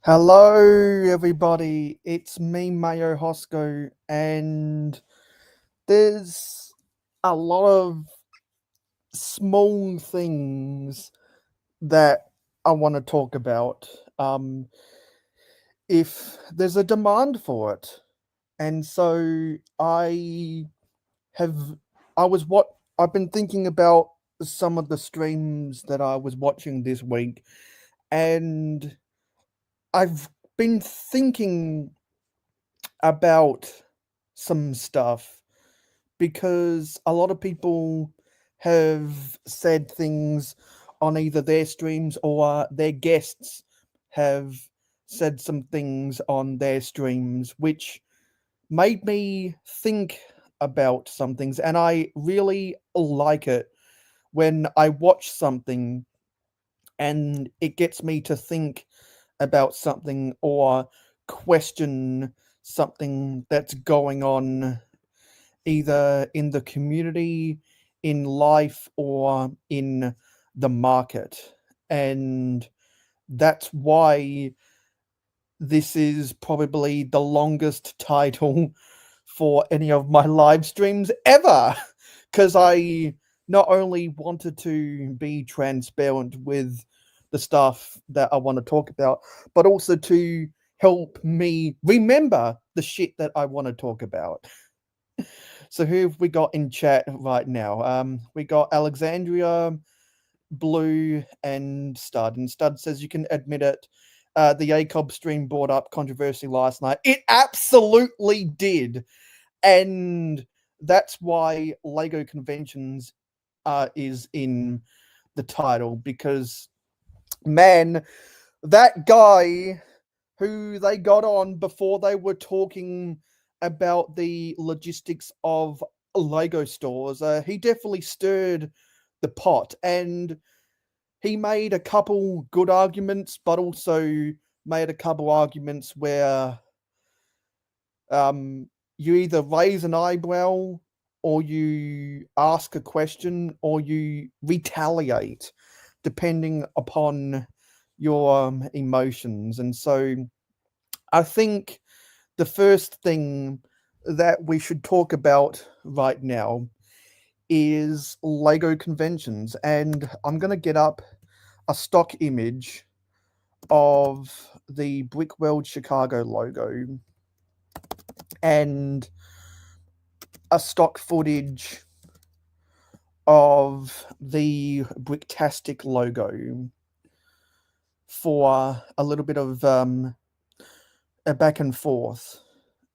Hello, everybody. It's me, Mayo Hosco, and there's a lot of small things that I want to talk about. If there's a demand for it, and so have, I was what I've been thinking about some of the streams that I was watching this week, and I've been thinking about some stuff because a lot of people have said things on either their streams or their guests have said some things on their streams, which made me think about some things. And I really like it when I watch something and it gets me to think about something or question something that's going on either in the community, in life, or in the market. And that's why this is probably the longest title for any of my live streams ever. Because I not only wanted to be transparent with the stuff that I want to talk about, but also to help me remember the shit that I want to talk about. So who have we got in chat right now? We got Alexandria, Blue, and Stud. And Stud says you can admit it. The ACOB stream brought up controversy last night. It absolutely did, and that's why Lego Conventions is in the title because man, that guy who they got on before they were talking about the logistics of Lego stores. He definitely stirred the pot and he made a couple good arguments, but also made a couple arguments where you either raise an eyebrow or you ask a question or you retaliate depending upon your emotions. And so I think the first thing that we should talk about right now is Lego conventions. And I'm going to get up a stock image of the Brickworld Chicago logo and a stock footage of the Bricktastic logo for a little bit of a back and forth.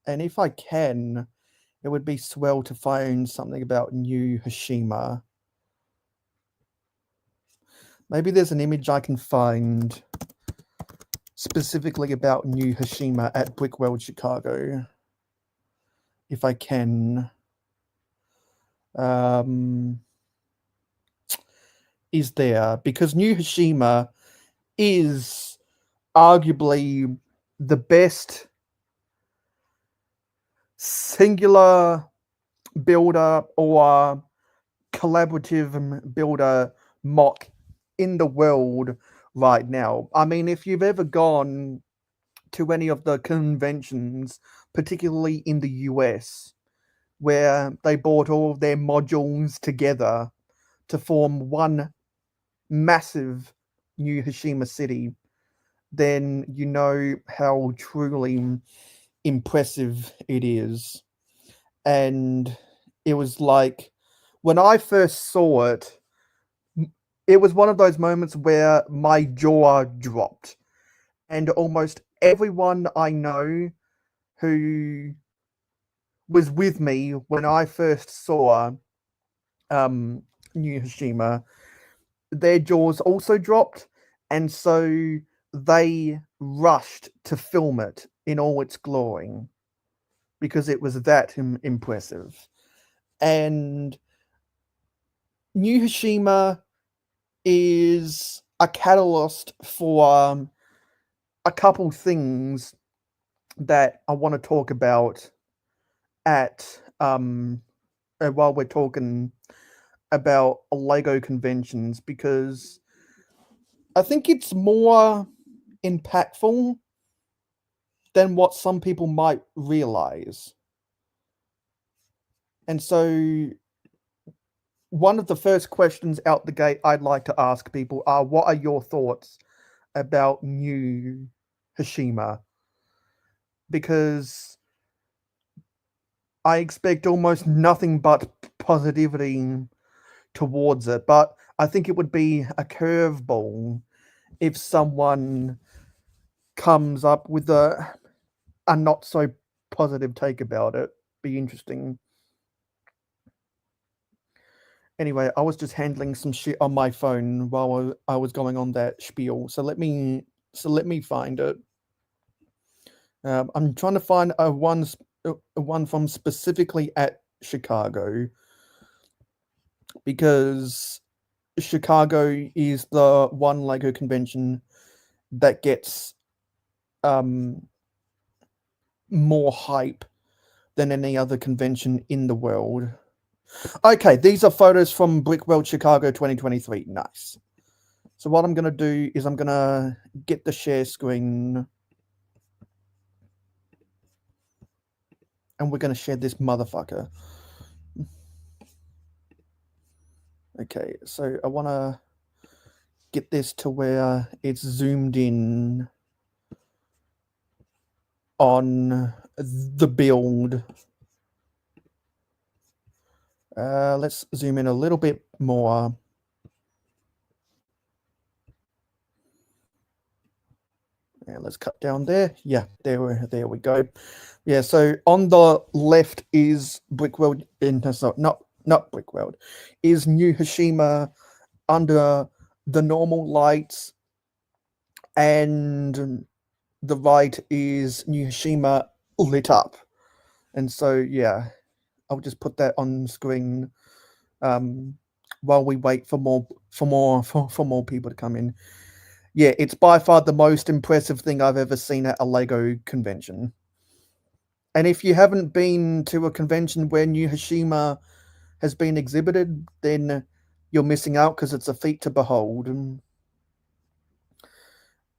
And if I can, it would be swell to find something about New Hashima. Maybe there's an image I can find specifically about New Hashima at Brickworld Chicago. If I can. Is there, because New Hashima is arguably the best singular builder or collaborative builder mock in the world right now. I mean, if you've ever gone to any of the conventions, particularly in the US, where they brought all of their modules together to form one massive New Hashima city, then you know how truly impressive it is. And it was like when I first saw it, it was one of those moments where my jaw dropped. And almost everyone I know who was with me when I first saw New Hashima, their jaws also dropped, and so they rushed to film it in all its glory because it was that impressive. And New Hashima is a catalyst for a couple things that I want to talk about at while we're talking about Lego conventions because I think it's more impactful than what some people might realize. And so one of the first questions out the gate I'd like to ask people are, what are your thoughts about new Hashima? Because I expect almost nothing but positivity towards it, but I think it would be a curveball if someone comes up with a not so positive take about it. Be interesting. Anyway, I was just handling some shit on my phone while I was going on that spiel. So let me find it. I'm trying to find a one from specifically at Chicago, because Chicago is the one Lego convention that gets more hype than any other convention in the world. Okay, these are photos from Brickworld Chicago 2023. Nice. So what I'm going to do is I'm going to get the share screen, and we're going to share this motherfucker. Okay, so I want to get this to where it's zoomed in on the build. Let's zoom in a little bit more. Yeah, let's cut down there. Yeah, there we go. Yeah, so on the left is Brickworld, not Brickworld, is New Hashima under the normal lights, and the right is New Hashima lit up. And so yeah, I'll just put that on screen while we wait for more people to come in. Yeah, it's by far the most impressive thing I've ever seen at a Lego convention. And if you haven't been to a convention where New Hashima has been exhibited, then you're missing out, because it's a feat to behold.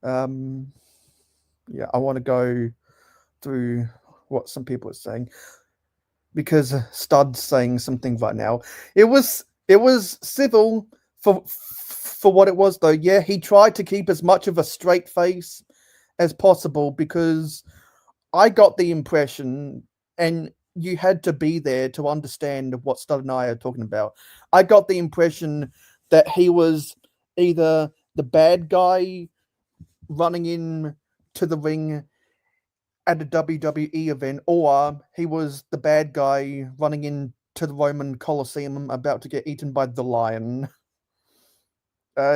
Yeah, I want to go through what some people are saying, because Stud's saying something right now. It was civil for what it was, though. Yeah, he tried to keep as much of a straight face as possible, because I got the impression, and you had to be there to understand what Stud and I are talking about. I got the impression that he was either the bad guy running in to the ring at a WWE event, or he was the bad guy running into the Roman Colosseum about to get eaten by the lion.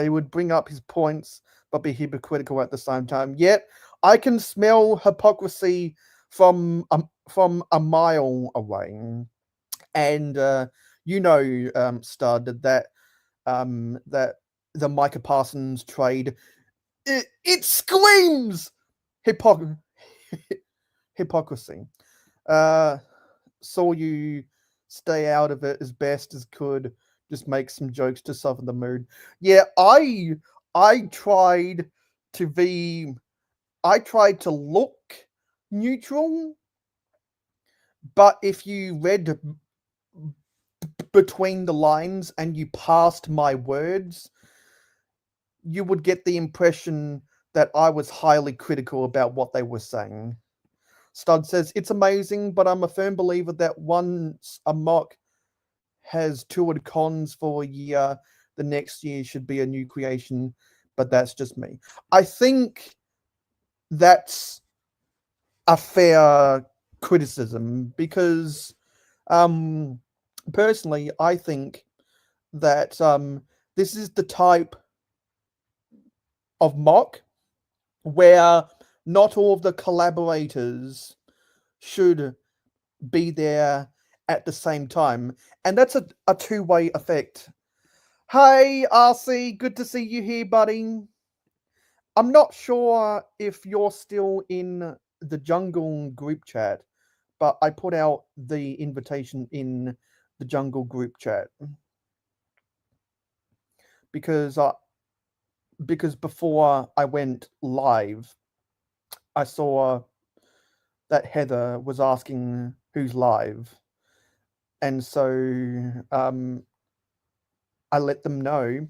He would bring up his points, but be hypocritical at the same time. Yet, I can smell hypocrisy from a mile away. And Stud, that that the Micah Parsons trade, it screams hypocrisy. Saw you stay out of it as best as could. Just make some jokes to soften the mood. Yeah, I tried to look neutral, but if you read between the lines and you passed my words, you would get the impression that I was highly critical about what they were saying. Stud says, it's amazing, but I'm a firm believer that once a mock has toured cons for a year, the next year should be a new creation, but that's just me. I think that's a fair criticism, because personally, I think that this is the type of mock where not all of the collaborators should be there at the same time, and that's a two-way effect. Hey, RC, good to see you here, buddy. I'm not sure if you're still in the Jungle group chat, but I put out the invitation in the Jungle group chat, because before I went live, I saw that Heather was asking who's live, and so I let them know,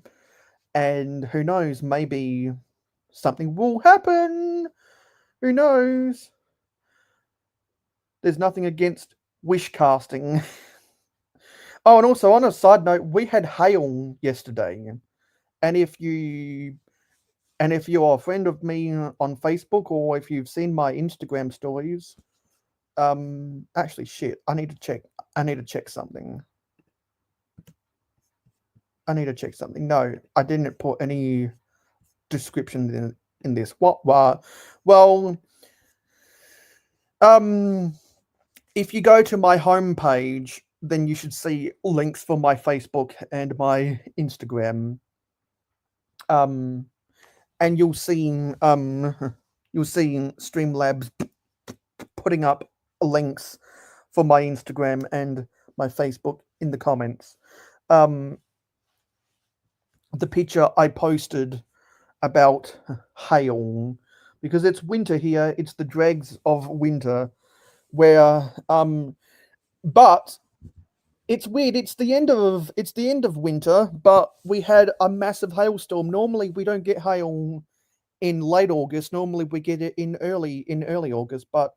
and who knows, maybe something will happen. Who knows? There's nothing against wish casting. Oh, and also on a side note, we had hail yesterday, and if you're a friend of me on Facebook, or if you've seen my Instagram stories, actually, shit, I need to check something. No, I didn't put any description in this. What? Well, if you go to my homepage, then you should see links for my Facebook and my Instagram. And you'll see Streamlabs putting up links for my Instagram and my Facebook in the comments. The picture I posted about hail, because it's winter here, it's the dregs of winter, where but it's weird, it's the end of winter, but we had a massive hailstorm. Normally we don't get hail in late August, normally we get it in early August, but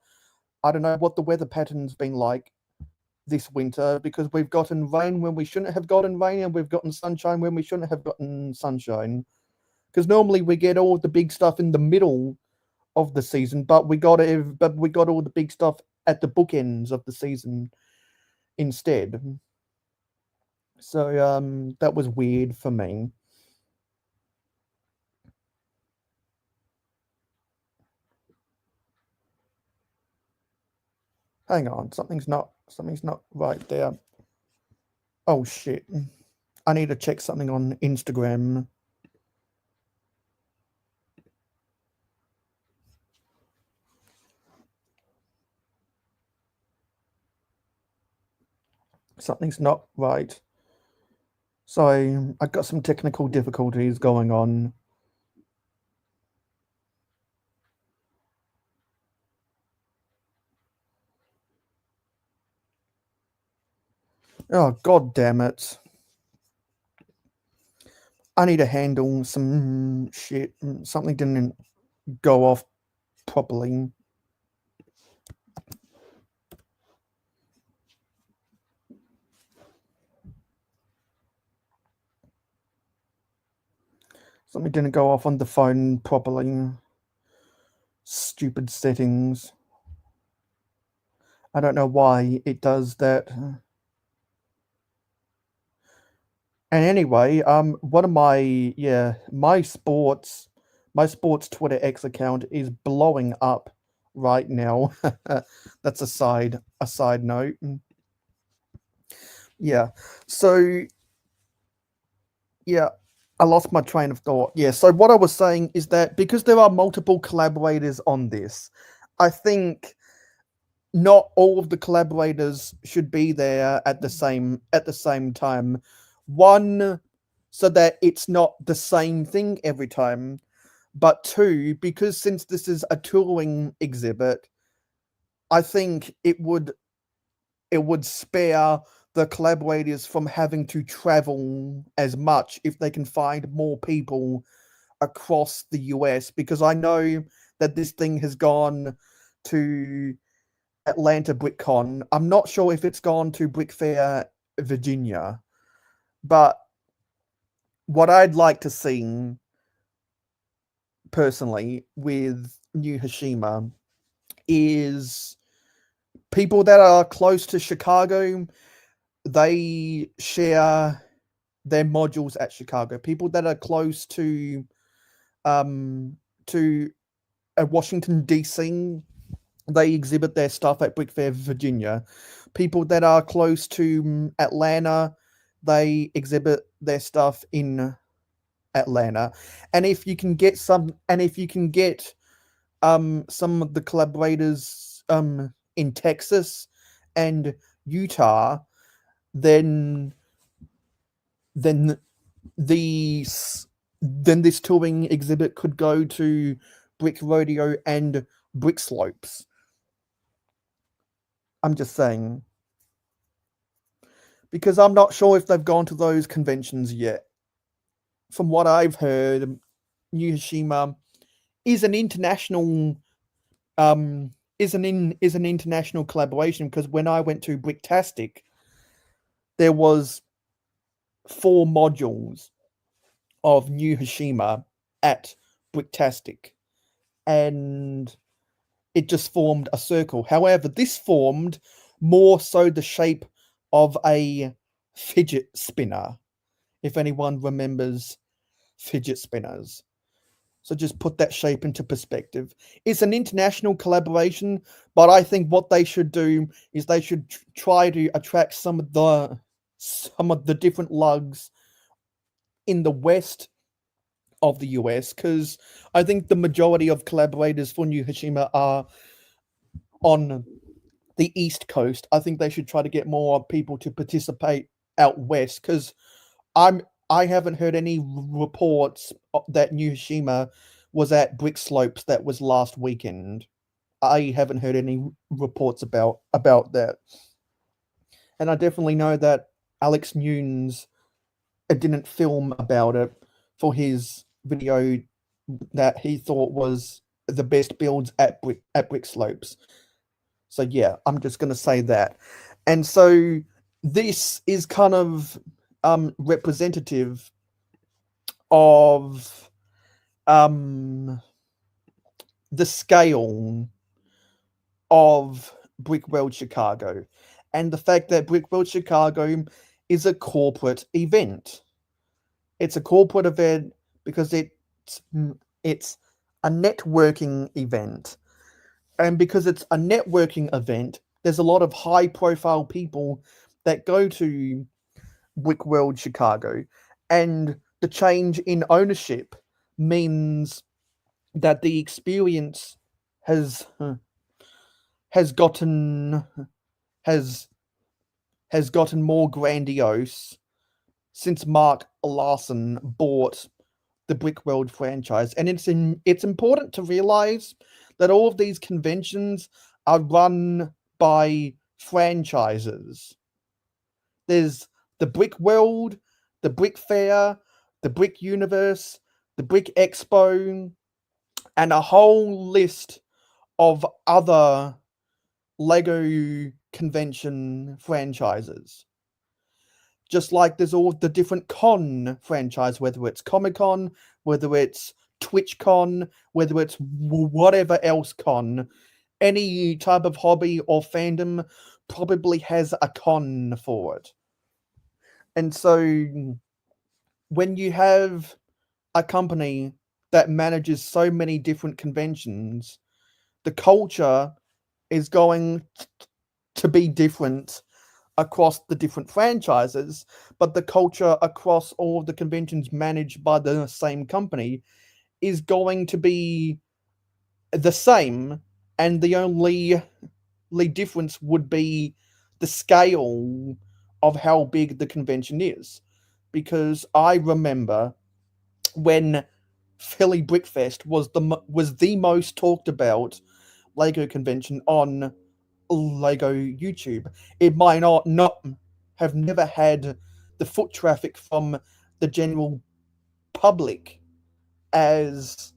I don't know what the weather pattern's been like this winter, because we've gotten rain when we shouldn't have gotten rain, and we've gotten sunshine when we shouldn't have gotten sunshine. Because normally we get all the big stuff in the middle of the season, but we got all the big stuff at the bookends of the season instead. So that was weird for me. Hang on, something's not right there. Oh shit. I need to check something on Instagram. Something's not right. Sorry, I got some technical difficulties going on. Oh, god damn it. I need to handle some shit. Something didn't go off properly. Something didn't go off on the phone properly. Stupid settings. I don't know why it does that. And anyway, one of my sports Twitter X account is blowing up right now. That's a side note. Yeah. So yeah, I lost my train of thought. Yeah, so what I was saying is that because there are multiple collaborators on this, I think not all of the collaborators should be there at the same time. One, so that it's not the same thing every time, but two, because since this is a touring exhibit, I think it would spare the collaborators from having to travel as much if they can find more people across the US, because I know that this thing has gone to Atlanta BrickCon. I'm not sure if it's gone to Brick Fair Virginia, but what I'd like to see personally with New Hashima is people that are close to Chicago, they share their modules at Chicago. People that are close to Washington DC, they exhibit their stuff at Brick Fair Virginia. People that are close to Atlanta, they exhibit their stuff in Atlanta. And if you can get some of the collaborators in Texas and Utah, then this touring exhibit could go to Brick Rodeo and Brick Slopes. I'm just saying. Because I'm not sure if they've gone to those conventions yet. From what I've heard, New Hashima is an international is an international collaboration, because when I went to Bricktastic, there was 4 modules of New Hashima at Bricktastic, and it just formed a circle. However, this formed more so the shape of a fidget spinner, if anyone remembers fidget spinners. So just put that shape into perspective. It's an international collaboration, but I think what they should do is they should try to attract some of the different lugs in the west of the US, because I think the majority of collaborators for New Hashima are on the East Coast. I think they should try to get more people to participate out west, because I haven't heard any reports that New Hashima was at Brick Slopes that was last weekend. I haven't heard any reports about that. And I definitely know that Alex Nunes didn't film about it for his video that he thought was the best builds at Brick Slopes. So yeah, I'm just gonna say that. And so this is kind of representative of the scale of Brickworld Chicago, and the fact that Brickworld Chicago is a corporate event. It's a corporate event because it's a networking event. And because it's a networking event, there's a lot of high profile people that go to Brickworld Chicago, and the change in ownership means that the experience has has gotten has has gotten more grandiose since Mark Larson bought the Brickworld franchise. And it's important to realize that all of these conventions are run by franchises. There's the Brick World, the Brick Fair, the Brick Universe, the Brick Expo, and a whole list of other Lego convention franchises. Just like there's all the different con franchise, whether it's Comic-Con, whether it's TwitchCon, whether it's whatever else con, any type of hobby or fandom probably has a con for it. And so when you have a company that manages so many different conventions, the culture is going to be different across the different franchises, but the culture across all of the conventions managed by the same company is going to be the same, and the only difference would be the scale of how big the convention is. Because I remember when Philly Brickfest was the most talked about Lego convention on Lego YouTube. It might not have never had the foot traffic from the general public as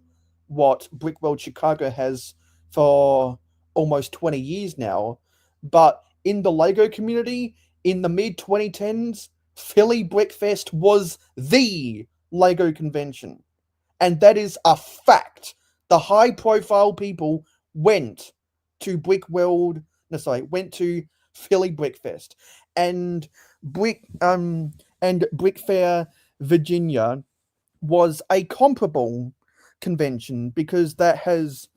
what Brickworld Chicago has for almost 20 years now. But in the Lego community, in the mid 2010s, Philly Brickfest was the Lego convention. And that is a fact. The high profile people went to went to Philly Brickfest. And Brick Fair Virginia was a comparable convention, because that has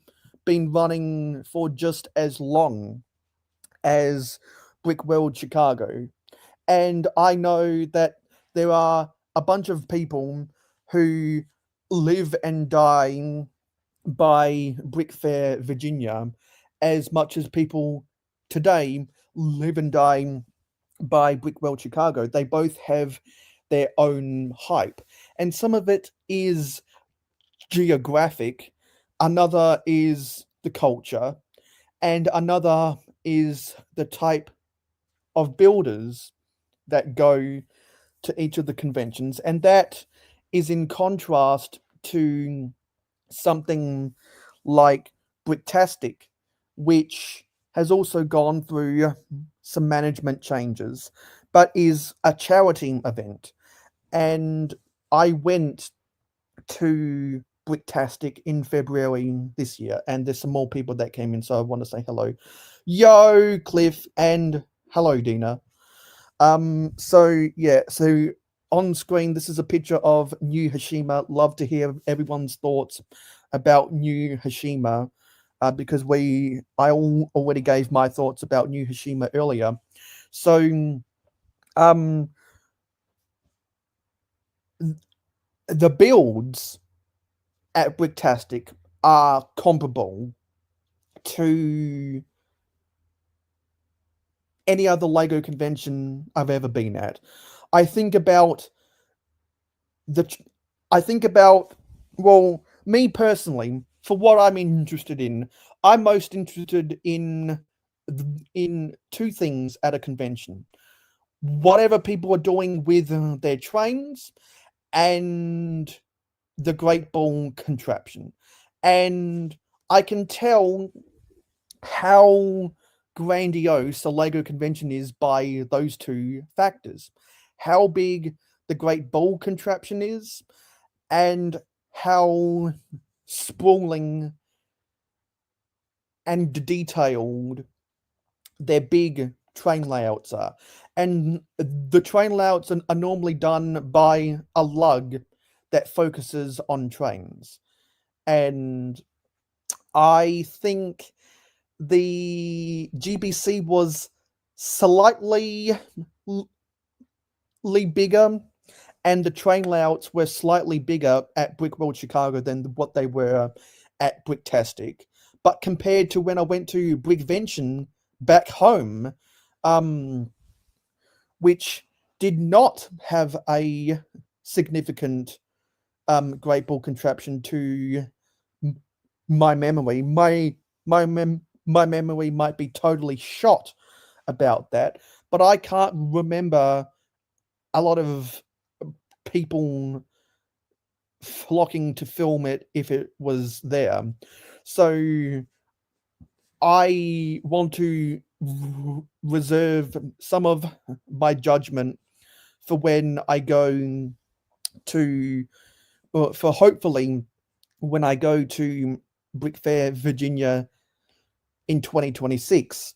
been running for just as long as Brickworld Chicago. And I know that there are a bunch of people who live and die by Brick Fair Virginia, as much as people today live and die by Brickworld Chicago. They both have their own hype, and some of it is geographic, another is the culture, and another is the type of builders that go to each of the conventions, and that is in contrast to something like Bricktastic, which has also gone through some management changes, but is a charity event. And I went to Bricktastic in February this year, and there's some more people that came in, so I want to say hello. Yo, Cliff, and hello, Dina. So yeah, so on screen, this is a picture of New Hashima. Love to hear everyone's thoughts about New Hashima, because already gave my thoughts about New Hashima earlier. So, um, the builds at Bricktastic are comparable to any other Lego convention I've ever been at. I think about the I think about, well, me personally, for what I'm interested in, I'm most interested in two things at a convention. Whatever people are doing with their trains and the Great Ball contraption. And I can tell how grandiose a Lego convention is by those two factors. How big the Great Ball contraption is, and how sprawling and detailed their big train layouts are. And the train layouts are normally done by a lug that focuses on trains. And I think the GBC was slightly bigger, and the train layouts were slightly bigger at Brickworld Chicago than what they were at Bricktastic. But compared to when I went to Brickvention back home, which did not have a significant Great Ball contraption to my memory. My memory might be totally shot about that, but I can't remember a lot of people flocking to film it if it was there. So I want to reserve some of my judgment for when I go to, for hopefully when I go to Brick Fair, Virginia in 2026,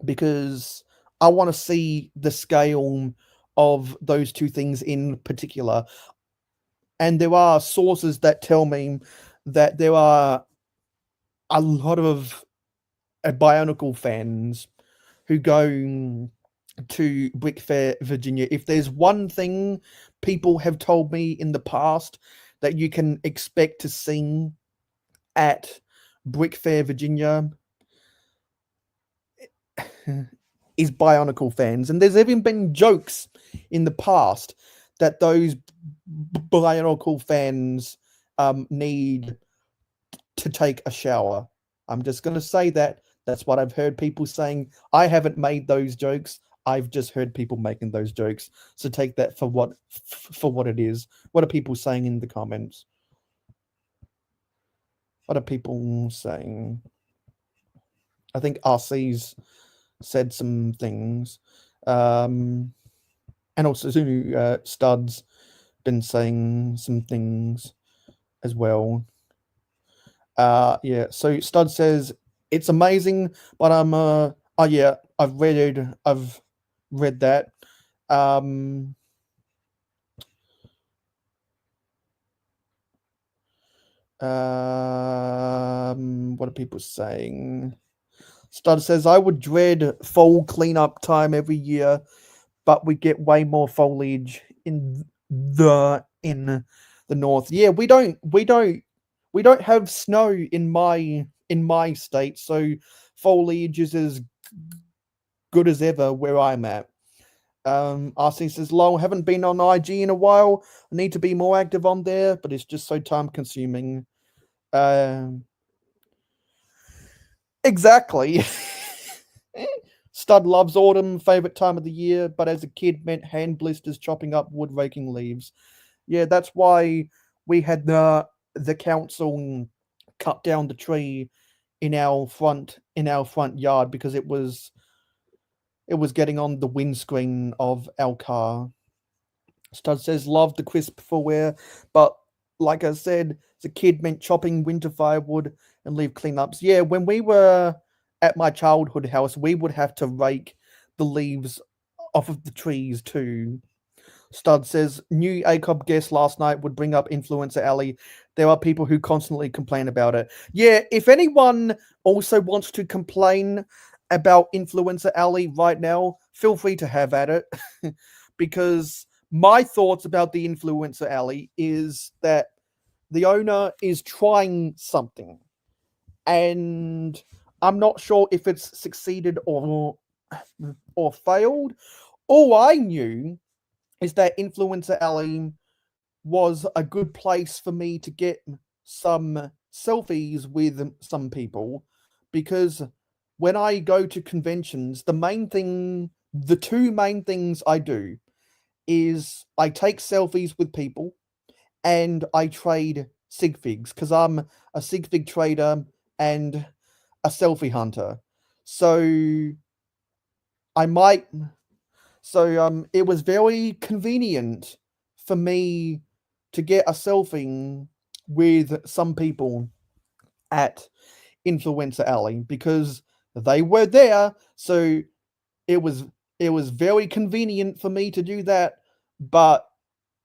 because I want to see the scale of those two things in particular. And there are sources that tell me that there are a lot of Bionicle fans who go to Brick Fair, Virginia. If there's one thing people have told me in the past that you can expect to see at Brick Fair, Virginia, is Bionicle fans. And there's even been jokes in the past that those Bionicle fans need to take a shower. I'm just going to say that. That's what I've heard people saying. I haven't made those jokes. I've just heard people making those jokes. So take that for what it is. What are people saying in the comments? What are people saying? I think RC's said some things. And also Stud's been saying some things as well. Yeah, so Stud says it's amazing, but oh yeah, I've read that. What are people saying? Stud says I would dread fall cleanup time every year, but we get way more foliage in the north. Yeah, we don't have snow in my state, so foliage is as good as ever where I'm at. RC says, lol, haven't been on IG in a while. I need to be more active on there, but it's just so time consuming. Exactly. Stud loves autumn, favorite time of the year, but as a kid meant hand blisters chopping up wood, raking leaves. Yeah, that's why we had the council cut down the tree in our front yard because it was getting on the windscreen of our car. Stud says love the crisp for wear, but like I said, as a kid meant chopping winter firewood and leave cleanups. Yeah, when we were at my childhood house, we would have to rake the leaves off of the trees too. Stud says new ACOB guest last night would bring up Influencer Alley. There are people who constantly complain about it. Yeah, if anyone also wants to complain about Influencer Alley right now, feel free to have at it. Because my thoughts about the Influencer Alley is that the owner is trying something, and I'm not sure if it's succeeded or failed. All I knew is that Influencer Alley was a good place for me to get some selfies with some people, because when I go to conventions, the two main things I do is I take selfies with people and I trade sig figs because I'm a sig fig trader and a selfie hunter. So I might it was very convenient for me to get a selfie with some people at Influencer Alley because they were there. So it was it was very convenient for me to do that, but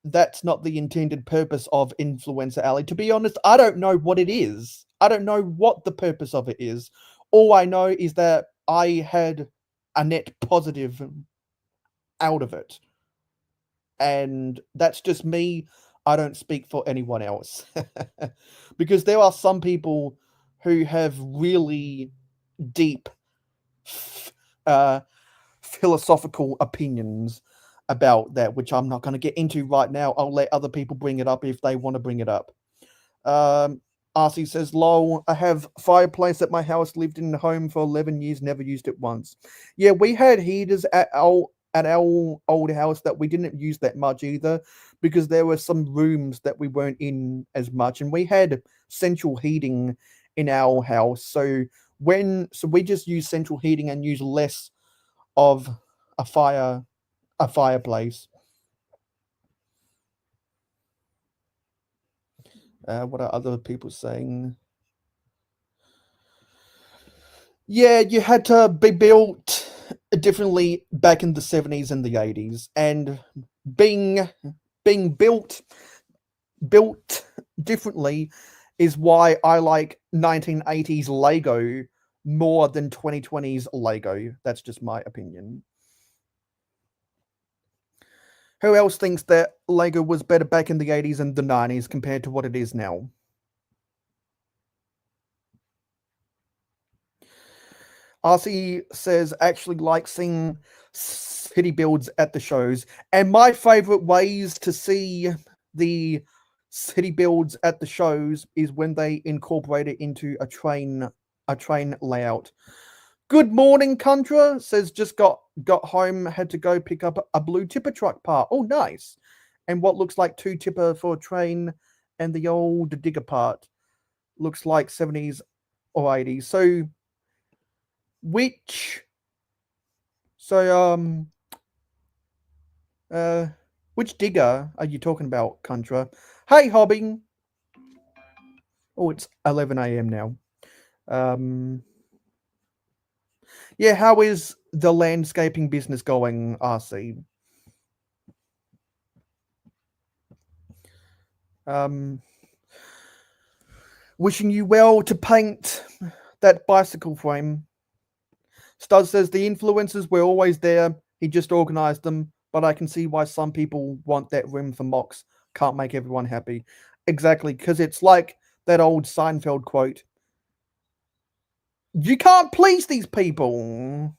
that's not the intended purpose of Influencer Alley. To be honest, I don't know what it is. I don't know what the purpose of it is. All I know is that I had a net positive out of it. And that's just me. I don't speak for anyone else. Because there are some people who have really deep uh, philosophical opinions about that, which I'm not going to get into right now. I'll let other people bring it up if they want to bring it up. RC says, lol, I have fireplace at my house, lived in the home for 11 years, never used it once. Yeah, we had heaters at our old house that we didn't use that much either, because there were some rooms that we weren't in as much, and we had central heating in our house. So we just use central heating and use less of a fireplace. What are other people saying? Yeah, you had to be built differently back in the 70s and the 80s, and being being built differently is why I like 1980s Lego more than 2020s Lego. That's just my opinion. Who else thinks that Lego was better back in the 80s and the 90s compared to what it is now? RC says actually like seeing city builds at the shows. And my favorite ways to see the city builds at the shows is when they incorporate it into a train layout. Good morning, Contra says just got home, had to go pick up a blue tipper truck part. Oh, nice. And what looks like two tipper for a train, and the old digger part looks like 70s or 80s. Which so which digger are you talking about, Contra? Hey, Hobbing. Oh, it's 11 a.m. now. Yeah, how is the landscaping business going, RC? Wishing you well to paint that bicycle frame. Stud says the influencers were always there. He just organized them, but I can see why some people want that room for mocks. Can't make everyone happy. Exactly, because it's like that old Seinfeld quote. You can't please these people.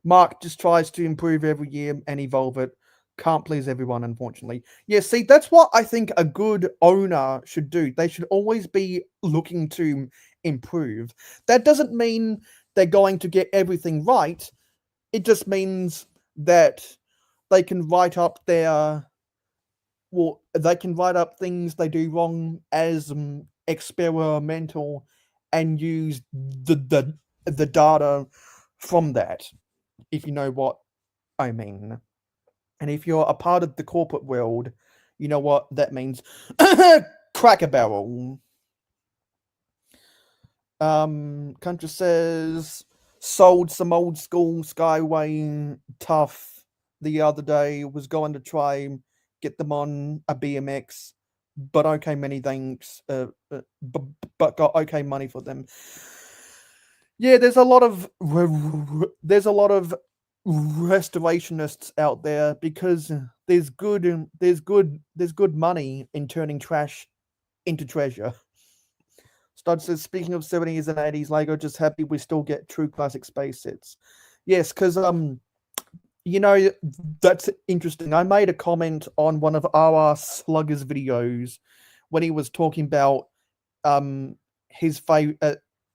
Mark just tries to improve every year and evolve it. Can't please everyone, unfortunately. Yeah, see, that's what I think a good owner should do. They should always be looking to improve. That doesn't mean they're going to get everything right. It just means that they can write up they can write up things they do wrong as experimental and use the data from that, if you know what I mean. And if you're a part of the corporate world, you know what that means. Crack a barrel. Country says sold some old school Skyway Tough the other day. Was going to try get them on a BMX, but okay, many thanks. But got okay money for them. Yeah, there's a lot of restorationists out there because there's good money in turning trash into treasure. Stud says, speaking of 70s and 80s Lego, just happy we still get true classic space sets. Yes, because you know, that's interesting. I made a comment on one of our Slugger's videos when he was talking about his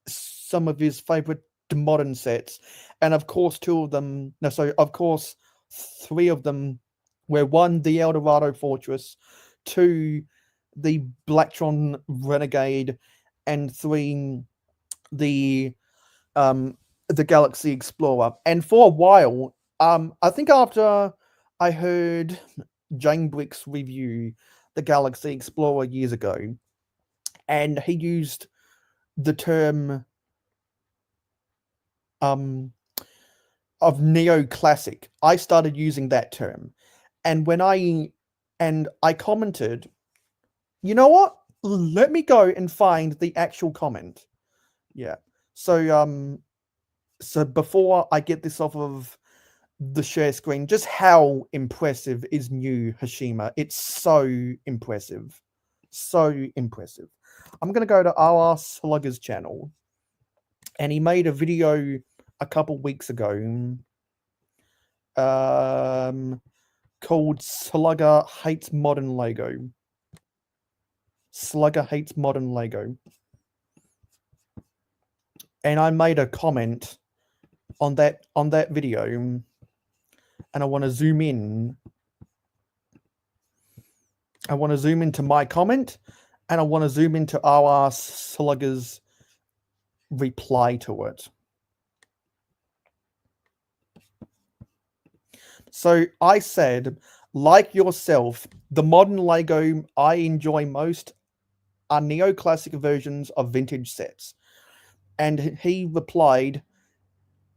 some of his favorite modern sets, and of course of course 3 of them were, 1, the Eldorado Fortress, 2, the Blacktron Renegade, and 3, the Galaxy Explorer. And for a while, I think after I heard Jane Brick's review the Galaxy Explorer years ago, and he used the term of neoclassic, I started using that term. And I commented, you know what? Let me go and find the actual comment. Yeah. So before I get this off of the share screen, just how impressive is new Hashima? It's so impressive. So impressive. I'm going to go to our Slugger's channel, and he made a video a couple weeks ago called Slugger Hates Modern Lego. Slugger Hates Modern Lego. And I made a comment on that video, and I want to zoom in. I want to zoom into my comment, and I want to zoom into our Slugger's reply to it. So I said, like yourself, the modern Lego I enjoy most are neoclassic versions of vintage sets. And he replied,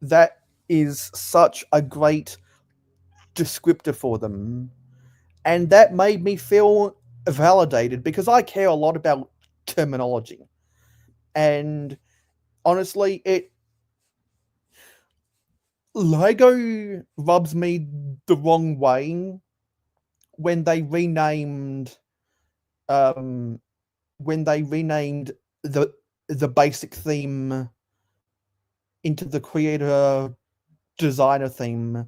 that is such a great descriptor for them. And that made me feel validated because I care a lot about terminology. And honestly, Lego rubs me the wrong way when they renamed the basic theme into the creator designer theme,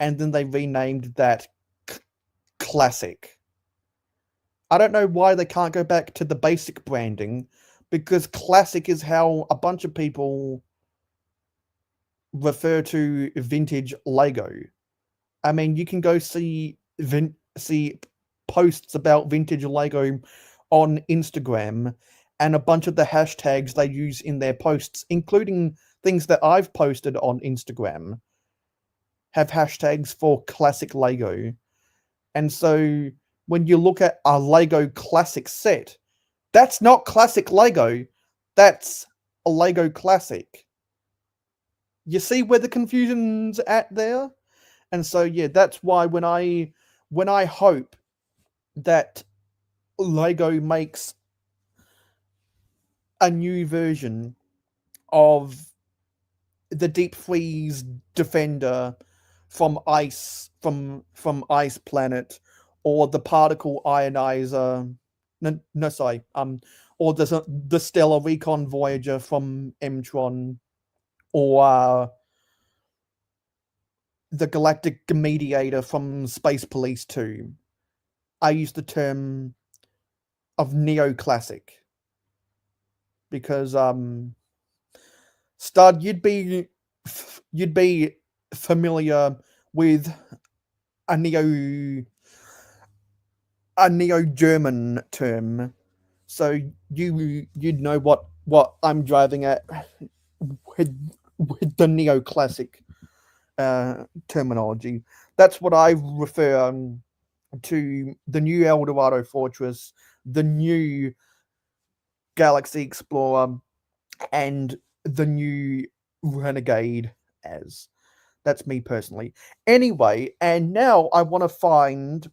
and then they renamed that classic. I don't know why they can't go back to the basic branding, because classic is how a bunch of people refer to vintage Lego. I mean, you can go see posts about vintage Lego on Instagram, and a bunch of the hashtags they use in their posts, including things that I've posted on Instagram, have hashtags for classic Lego. And so when you look at a Lego classic set, that's not classic Lego, that's a Lego classic. You see where the confusion's at there? And so yeah, that's why when I hope that Lego makes a new version of the Deep Freeze Defender from Ice Planet, or the Particle Ionizer, or the Stellar Recon Voyager from Mtron, or the Galactic Mediator from Space Police 2. I use the term of neoclassic because Stud, you'd be familiar with a neo-German term, so you'd know what I'm driving at with the neoclassic terminology. That's what I refer to the new Eldorado Fortress, the new Galaxy Explorer, and the new Renegade as. That's me personally. Anyway, and now I want to find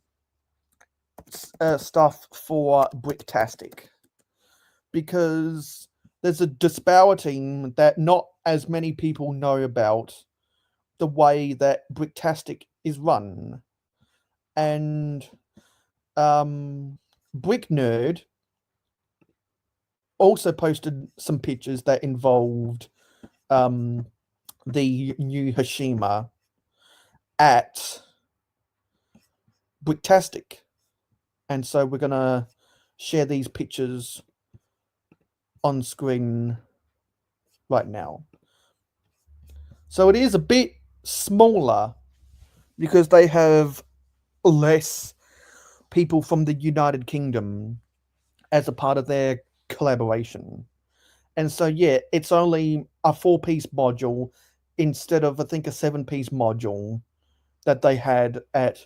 stuff for Bricktastic, because there's a disparity that not as many people know about the way that Bricktastic is run. And Brick Nerd also posted some pictures that involved the new Hashima at Bricktastic. And so we're going to share these pictures on screen right now. So it is a bit smaller because they have less people from the United Kingdom as a part of their collaboration. And so, yeah, it's only a 4-piece module instead of, I think, a 7-piece module that they had at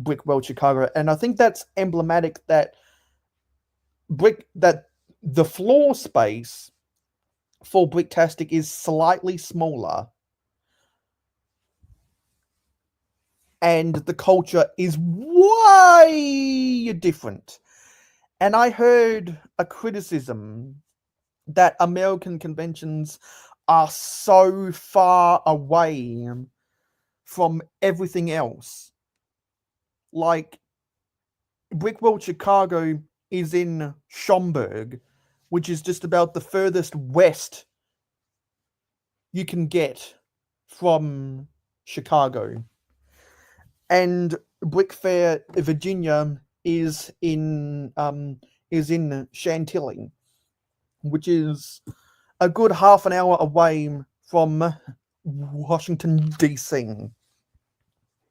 Brickworld Chicago. And I think that's emblematic that the floor space for Bricktastic is slightly smaller, and the culture is way different. And I heard a criticism that American conventions are so far away from everything else. Like, Brickworld Chicago is in Schaumburg, which is just about the furthest west you can get from Chicago. And Brick Fair, Virginia, is in Chantilly, which is a good half an hour away from Washington, D.C.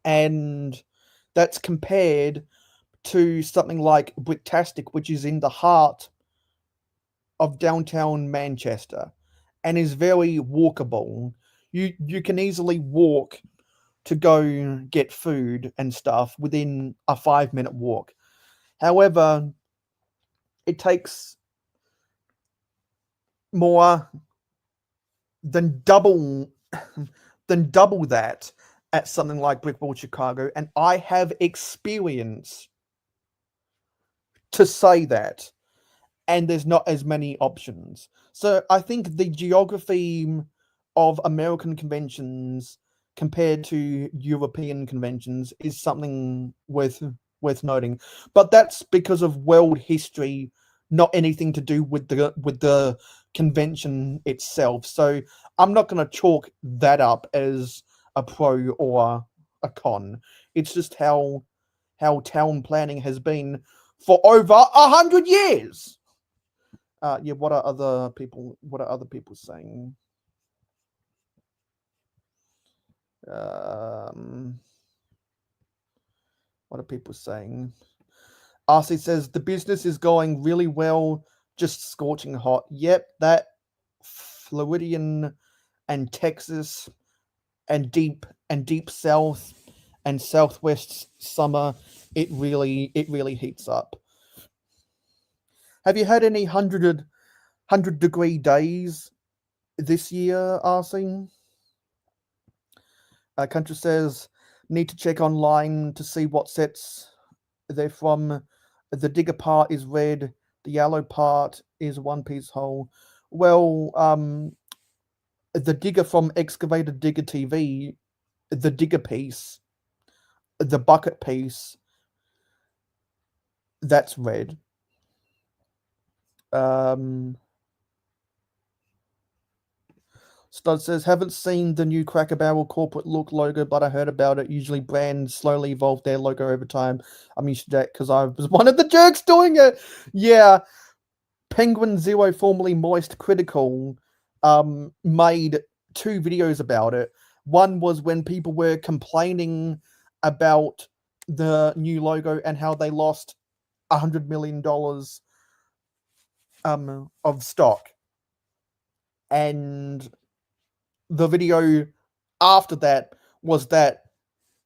And that's compared to something like Bricktastic, which is in the heart of downtown Manchester and is very walkable. You can easily walk to go get food and stuff within a 5-minute walk. However, it takes more than double that at something like Brickworld Chicago, and I have experience to say that, and there's not as many options. So I think the geography of American conventions compared to European conventions is something worth noting. But that's because of world history, not anything to do with the convention itself. So I'm not going to chalk that up as a pro or a con. It's just how town planning has been for over 100 years. Yeah, what are other people saying? What are people saying? RC says the business is going really well, just scorching hot. Yep, that Floridian and Texas and deep south and southwest summer, it really heats up. Have you had any 100-degree days this year, RC? Country says, need to check online to see what sets they're from. The digger part is red. The yellow part is one-piece hole. Well, the digger from Excavator Digger TV, the digger piece, the bucket piece, that's red. Stud says, haven't seen the new Cracker Barrel corporate look logo, but I heard about it. Usually brands slowly evolve their logo over time. I'm used to that because I was one of the jerks doing it. Yeah. Penguin Zero, formerly Moist Critical, made 2 videos about it. One was when people were complaining about the new logo and how they lost $100 million of stock. And the video after that was that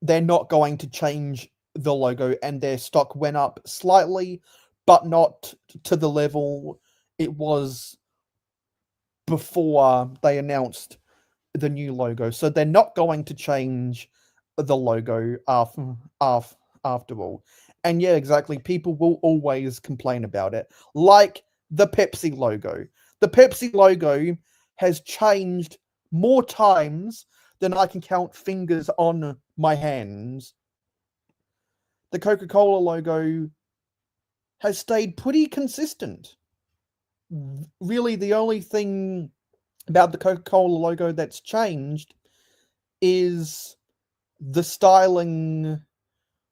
they're not going to change the logo, and their stock went up slightly, but not to the level it was before they announced the new logo. So they're not going to change the logo after all. And yeah, exactly. People will always complain about it. Like the Pepsi logo. The Pepsi logo has changed more times than I can count fingers on my hands. The Coca-Cola logo has stayed pretty consistent. Really, the only thing about the Coca-Cola logo that's changed is the styling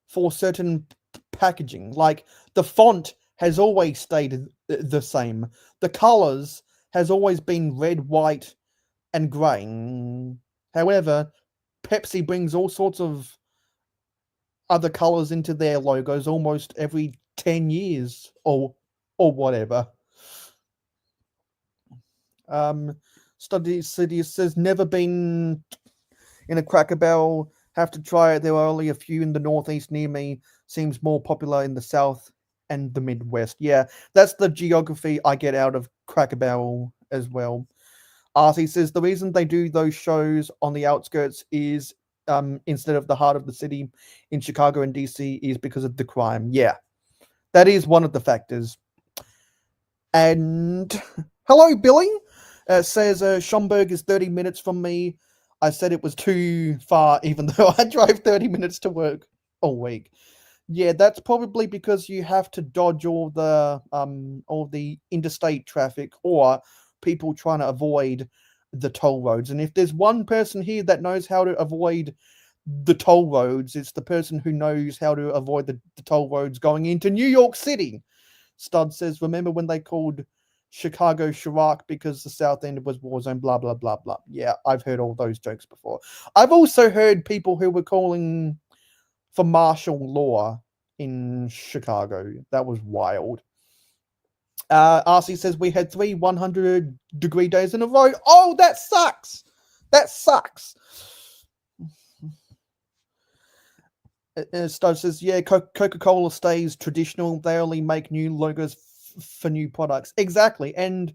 for certain packaging. Like, the font has always stayed the same. The colors has always been red, white, and grey. However, Pepsi brings all sorts of other colors into their logos almost every 10 years or whatever. Study City says, never been in a Cracker Barrel. Have to try it. There are only a few in the northeast near me. Seems more popular in the south and the Midwest. Yeah, that's the geography I get out of Cracker Barrel as well. Artie says the reason they do those shows on the outskirts is instead of the heart of the city in Chicago and DC is because of the crime. Yeah, that is one of the factors. And hello, Billy. Says Schomburg is 30 minutes from me. I said it was too far, even though I drive 30 minutes to work all week. Yeah, that's probably because you have to dodge all the interstate traffic or people trying to avoid the toll roads. And if there's one person here that knows how to avoid the toll roads, it's the person who knows how to avoid the toll roads going into New York City. Stud says, remember when they called Chicago Chirac because the south end was war zone, blah, blah, blah, blah. Yeah, I've heard all those jokes before. I've also heard people who were calling for martial law in Chicago. That was wild. RC says we had 3 100-degree days in a row. Oh, that sucks. That sucks. Stud says, yeah, Coca-Cola stays traditional. They only make new logos for new products. Exactly. And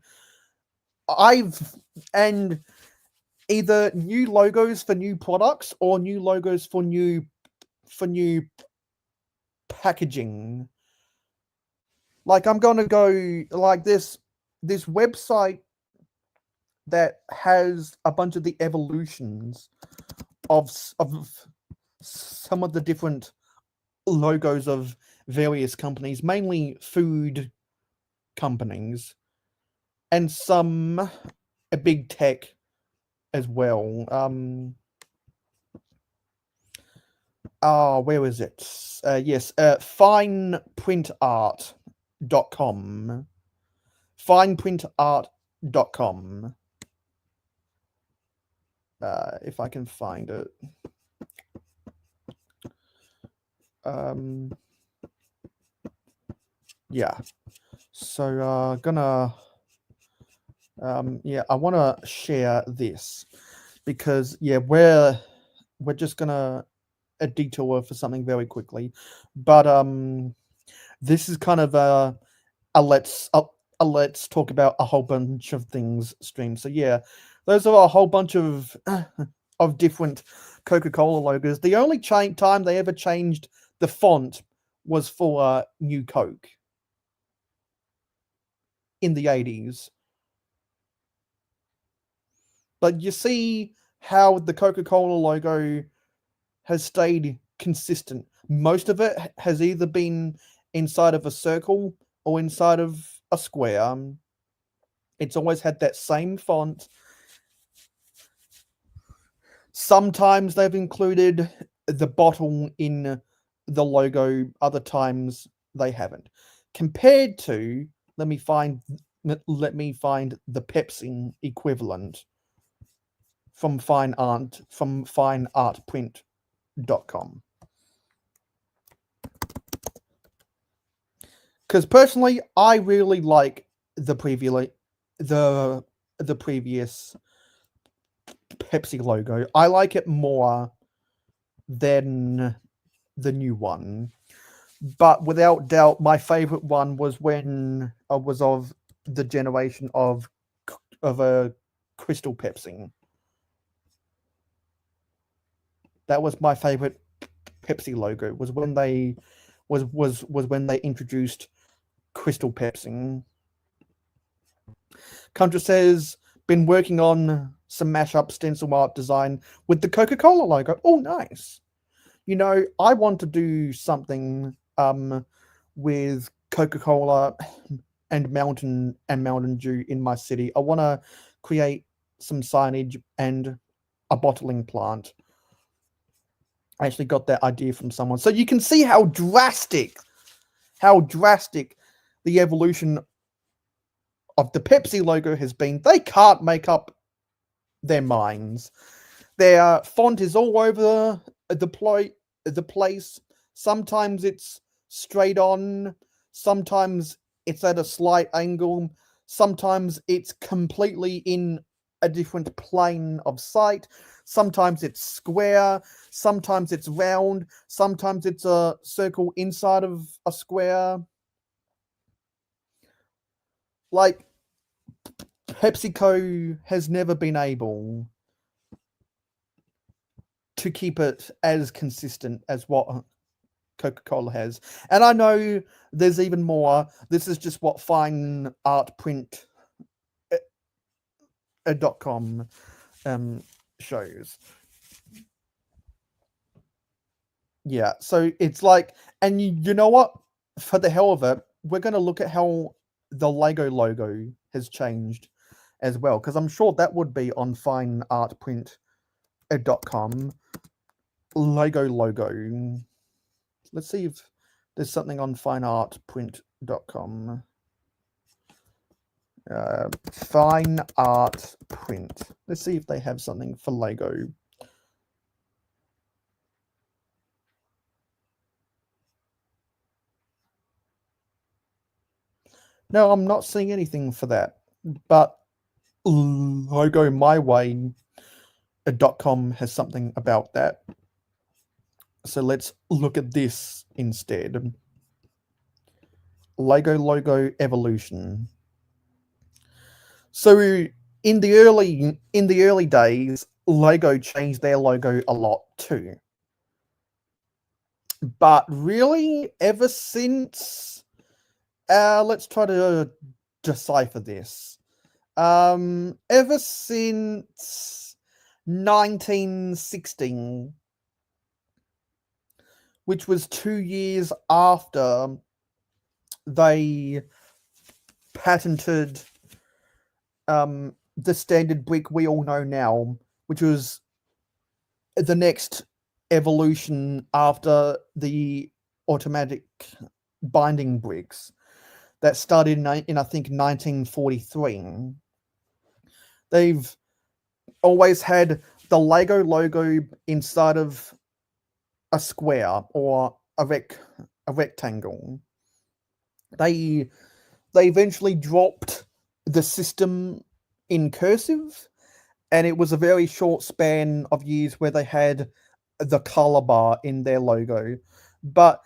either new logos for new products or new logos for new packaging. Like, I'm gonna go like this website that has a bunch of the evolutions of some of the different logos of various companies, mainly food companies, and some a big tech as well. Where is it? Yes, fineprintart.com. Fineprintart.com. If I can find it. Yeah. So gonna I want to share this because we're just gonna a detour for something very quickly, but this is kind of a let's talk about a whole bunch of things stream. So yeah, those are a whole bunch of different Coca-Cola logos. The only time they ever changed the font was for New Coke in the 80s. But you see how the Coca-Cola logo has stayed consistent. Most of it has either been inside of a circle or inside of a square. It's always had that same font. Sometimes they've included the bottle in the logo, other times they haven't. Compared to, let me find let me find the Pepsi equivalent from fineartprint.com. Because personally, I really like the the previous Pepsi logo. I like it more than the new one. But without doubt, my favorite one was when I was of the generation of a Crystal Pepsi. That was my favorite Pepsi logo. Was when they was when they introduced Crystal Pepsi. Contra says been working on some mashup stencil art design with the Coca-Cola logo. Oh, nice. You know, I want to do something with Coca-Cola and Mountain Dew in my city. I want to create some signage and a bottling plant. I actually got that idea from someone. So you can see how drastic the evolution of the Pepsi logo has been. They can't make up their minds. Their font is all over the place. Sometimes it's straight on, sometimes it's at a slight angle, sometimes it's completely in a different plane of sight, sometimes it's square, sometimes it's round, sometimes it's a circle inside of a square. Like, PepsiCo has never been able to keep it as consistent as what Coca-Cola has. And I know there's even more. This is just what fineartprint.com shows. Yeah, so it's like, and you know what? For the hell of it, we're going to look at how the Lego logo has changed as well, because I'm sure that would be on fineartprint.com. Lego logo. Let's see if there's something on fineartprint.com. Fine Art Print. Let's see if they have something for Lego. No, I'm not seeing anything for that. But LogoMyWay.com has something about that. So let's look at this instead. Lego logo evolution. So in the early days, Lego changed their logo a lot too. But really, ever since let's try to decipher this. Ever since 1916, which was 2 years after they patented the standard brick we all know now, which was the next evolution after the automatic binding bricks that started in I think 1943. They've always had the Lego logo inside of a square or a rectangle. They eventually dropped the system in cursive, and it was a very short span of years where they had the color bar in their logo, but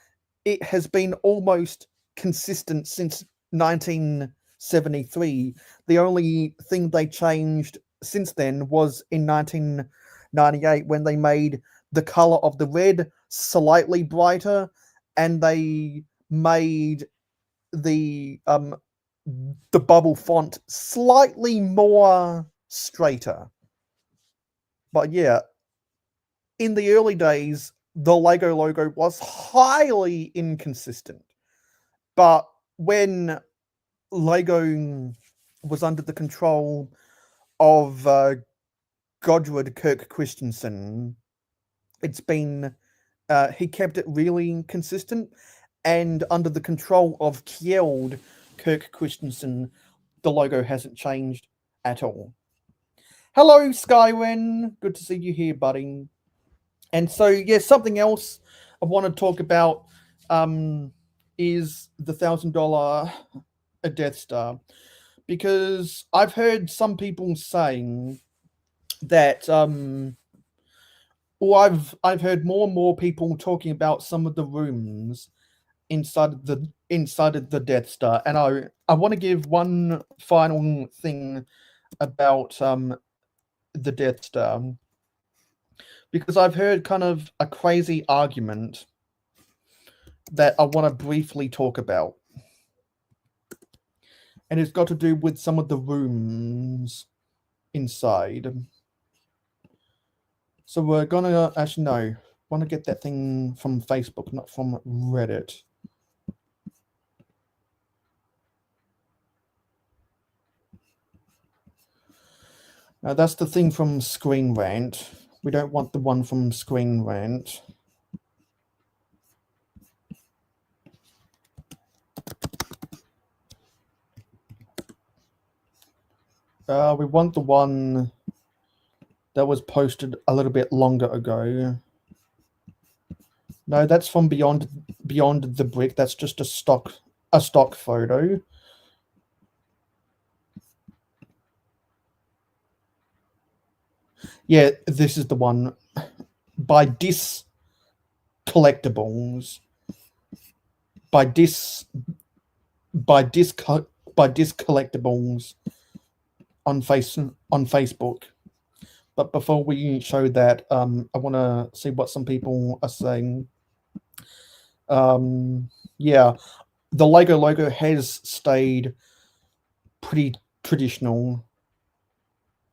it has been almost consistent since 1973. The only thing they changed since then was in 1998 when they made the color of the red slightly brighter, and they made the bubble font slightly more straighter. But yeah, in the early days, the Lego logo was highly inconsistent. But when Lego was under the control of Godred Kirk Christensen, it's been he kept it really consistent, and under the control of Kjeld Kirk Christensen, the logo hasn't changed at all. Hello, Skywin. Good to see you here, buddy. And so, yeah, something else I want to talk about is the $1,000 a Death Star, because I've heard some people saying that, or I've heard more and more people talking about some of the rooms inside of the Death Star, and I want to give one final thing about the Death Star, because I've heard kind of a crazy argument that I want to briefly talk about. And it's got to do with some of the rooms inside. So we're gonna actually no, want to get that thing from Facebook, not from Reddit. Now that's the thing from Screen Rant. We don't want the one from Screen Rant. We want the one that was posted a little bit longer ago. No, that's from Beyond the Brick. That's just a stock photo. Yeah, this is the one by Dis Collectibles. By Dis Collectibles on Facebook. But before we show that, I want to see what some people are saying. Yeah, the Lego logo has stayed pretty traditional.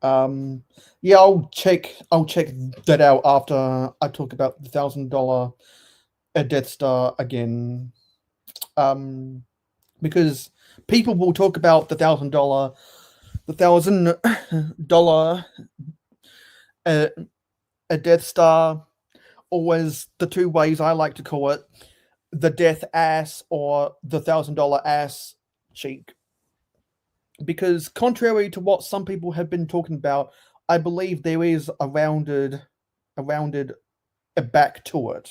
Yeah, I'll check that out after I talk about the $1,000 a Death Star again. Because people will talk about the $1,000 a Death Star, or as the two ways I like to call it, the death ass or the $1,000 ass cheek. Because contrary to what some people have been talking about, I believe there is a rounded back to it.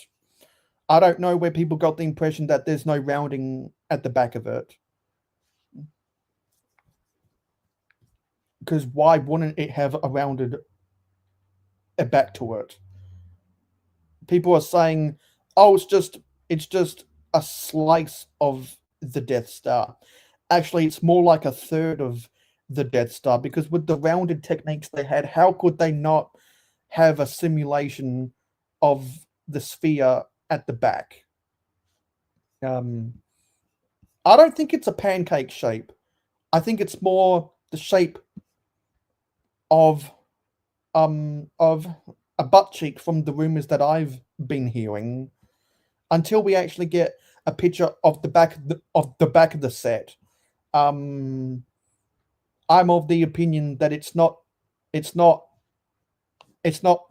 I don't know where people got the impression that there's no rounding at the back of it. Because why wouldn't it have a rounded back to it? People are saying, "Oh, it's just a slice of the Death Star." Actually, it's more like a third of the Death Star, because with the rounded techniques they had, how could they not have a simulation of the sphere at the back? I don't think it's a pancake shape. I think it's more the shape of a butt cheek from the rumors that I've been hearing, until we actually get a picture of the back of the set. I'm of the opinion that it's not a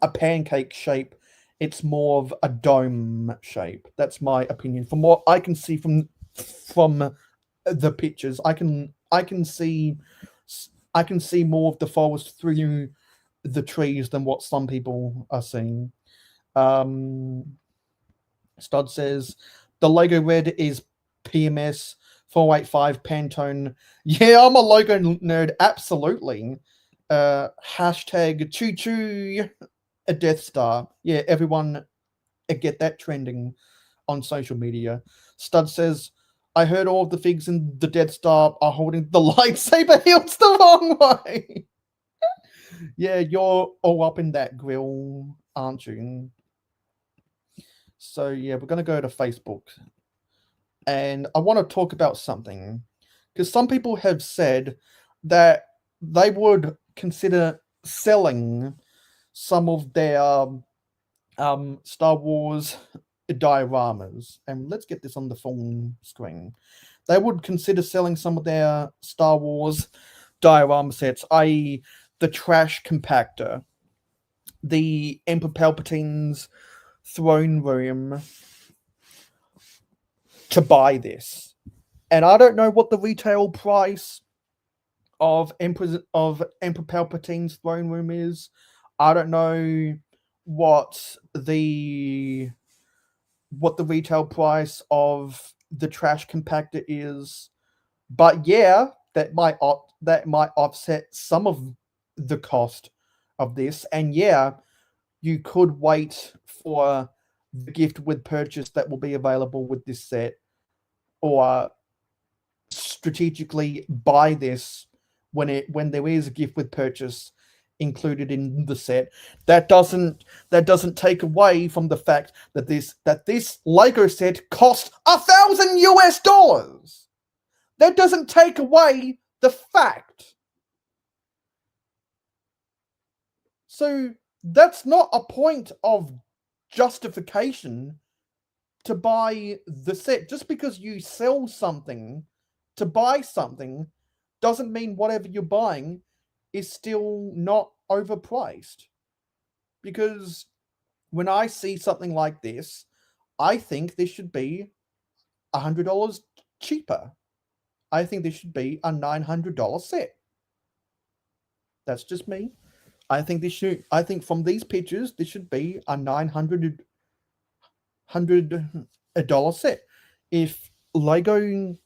pancake shape. It's more of a dome shape. That's my opinion. From what I can see from the pictures, I can see more of the forest through the trees than what some people are seeing. Stud says the logo red is PMS 485 Pantone. Yeah, I'm a logo nerd. Absolutely. Hashtag choo choo a Death Star. Yeah, everyone get that trending on social media. Stud says, I heard all of the figs in the Death Star are holding the lightsaber hilts the wrong way. Yeah, you're all up in that grill, aren't you? So yeah, we're gonna go to Facebook, and I want to talk about something, because some people have said that they would consider selling some of their Star Wars dioramas. And let's get this on the full screen. They would consider selling some of their Star Wars diorama sets, i.e. the trash compactor, the Emperor Palpatine's throne room, to buy this. And I don't know what the retail price of Emperor Palpatine's throne room is. I don't know what the retail price of the trash compactor is, but yeah, that might offset some of the cost of this. And yeah, you could wait for the gift with purchase that will be available with this set, or strategically buy this when there is a gift with purchase included in the set. That doesn't take away from the fact that this Lego set cost $1,000. That doesn't take away the fact. So that's not a point of justification to buy the set. Just because you sell something to buy something doesn't mean whatever you're buying is still not overpriced. Because when I see something like this, I think this should be $100 cheaper. I think this should be a $900 set. That's just me. I think from these pictures, this should be a $900 set. If Lego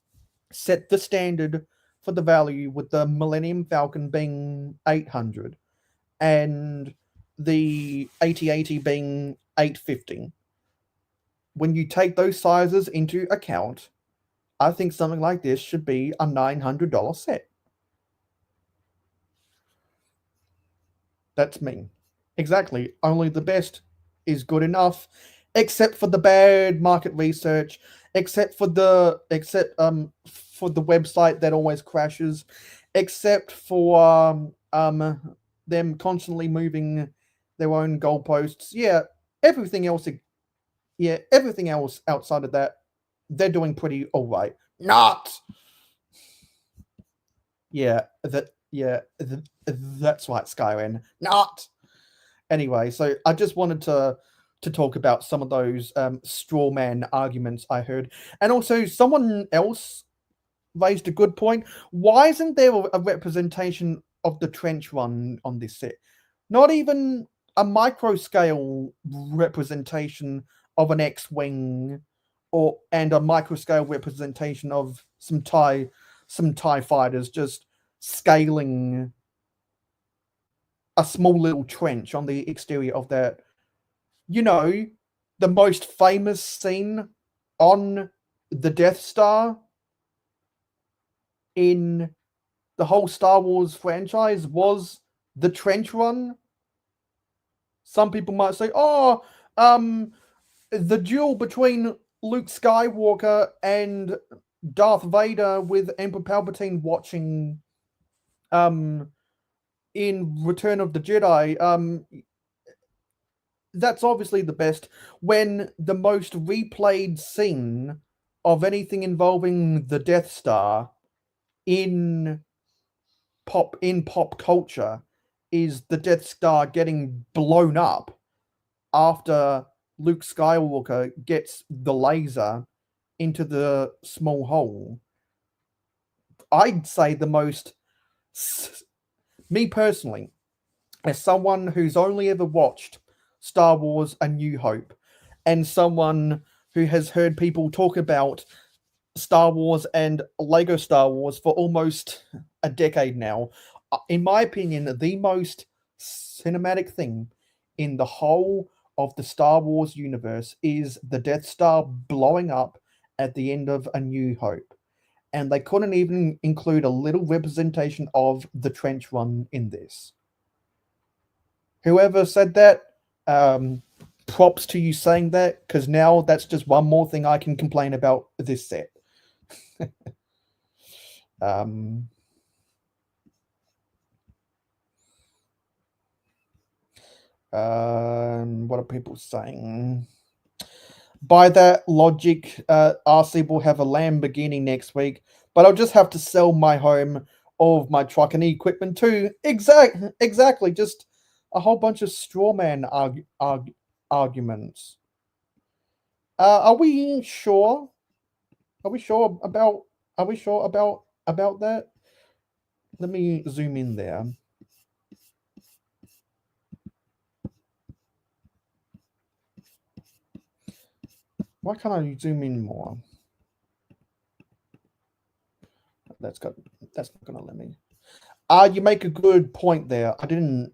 set the standard for the value with the Millennium Falcon being $800 and the AT-AT being $850, when you take those sizes into account, I think something like this should be a $900 set. That's me. Exactly. Only the best is good enough, except for the bad market research, except for the website that always crashes, except for them constantly moving their own goalposts. Everything else outside of that, they're doing pretty all right. Not. That's right, Skyrim. Not. Anyway, so I just wanted to talk about some of those straw man arguments I heard. And also, someone else raised a good point. Why isn't there a representation of the trench run on this set? Not even a micro scale representation of an X-wing, and a micro scale representation of some TIE fighters just scaling a small little trench on the exterior of that. You know, the most famous scene on the Death Star in the whole Star Wars franchise was the trench run. Some people might say, the duel between Luke Skywalker and Darth Vader with Emperor Palpatine watching in Return of the Jedi, that's obviously the best, when the most replayed scene of anything involving the Death Star in pop culture is the Death Star getting blown up after Luke Skywalker gets the laser into the small hole. I'd say the most, me personally, as someone who's only ever watched Star Wars A New Hope, and someone who has heard people talk about Star Wars and Lego Star Wars for almost a decade now, in my opinion, the most cinematic thing in the whole of the Star Wars universe is the Death Star blowing up at the end of A New Hope. And they couldn't even include a little representation of the trench run in this. Whoever said that, props to you saying that, because now that's just one more thing I can complain about this set. What are people saying? By that logic, RC will have a Lamborghini next week, but I'll just have to sell my home, all of my truck and equipment too. Exactly. Just a whole bunch of straw man arguments. Are we sure? Are we sure about that? Let me zoom in there. Why can't I zoom in more? That's not gonna let me. You make a good point there. I didn't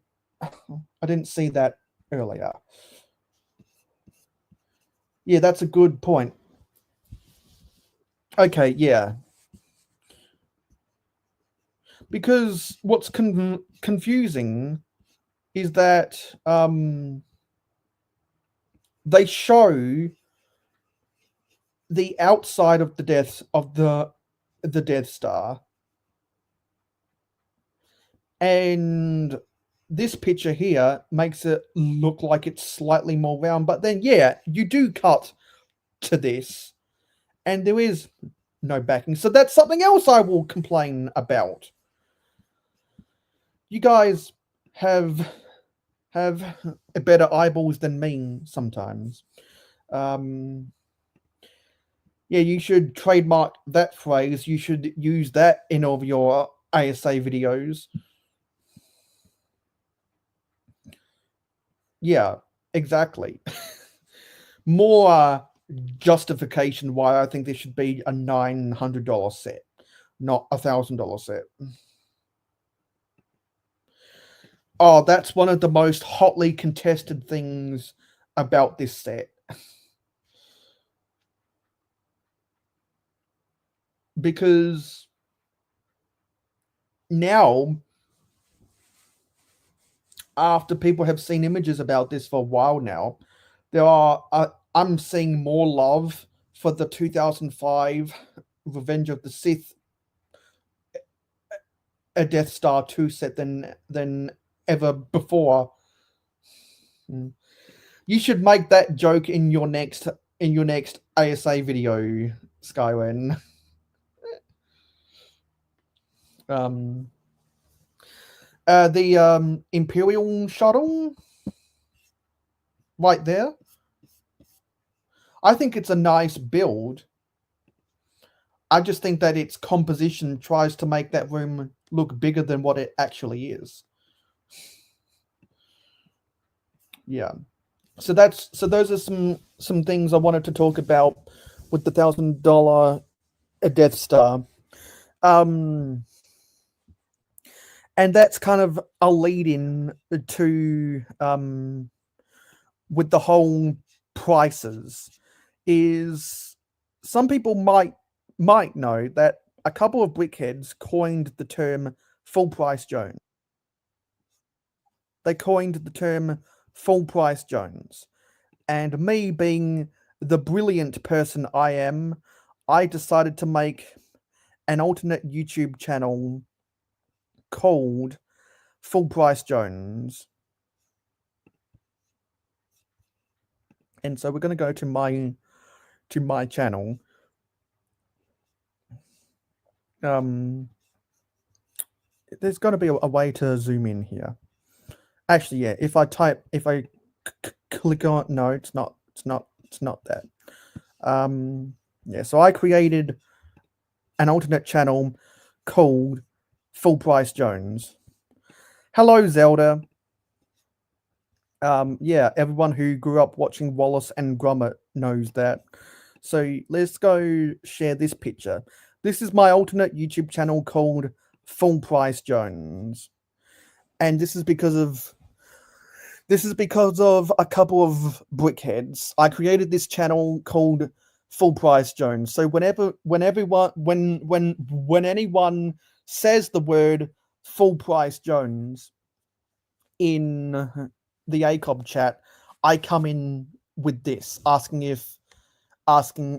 see that earlier. Yeah, that's a good point. Okay, yeah. Because what's confusing is that they show the outside of the Death Star, and this picture here makes it look like it's slightly more round. But then, yeah, you do cut to this, and there is no backing. So that's something else I will complain about. You guys have better eyeballs than me sometimes. Yeah, you should trademark that phrase. You should use that in all of your ASA videos. Yeah, exactly. More justification why I think this should be a $900 set, not $1,000 set. Oh, that's one of the most hotly contested things about this set. Because now, after people have seen images about this for a while now, I'm seeing more love for the 2005 Revenge of the Sith a Death Star 2 set than ever before. You should make that joke in your next ASA video, Skywin. The Imperial shuttle right there. I think it's a nice build. I just think that its composition tries to make that room look bigger than what it actually is. Yeah. So those are some things I wanted to talk about with the $1,000 Death Star. And that's kind of a lead in to with the whole prices. Is some people might know that a couple of brickheads coined the term full price Jones. They coined the term full price Jones. And me being the brilliant person I am, I decided to make an alternate YouTube channel called Full Price Jones. And so we're going to go to my channel. There's got to be a way to zoom in here. Actually, yeah, if I click on, no, it's not that. Yeah, so I created an alternate channel called Full Price Jones. Hello, Zelda. Yeah, everyone who grew up watching Wallace and Gromit knows that. So let's go share this picture. This is my alternate YouTube channel called Full Price Jones. And this is because of a couple of brickheads. I created this channel called Full Price Jones. So when anyone says the word Full Price Jones in the ACOB chat, I come in with this, asking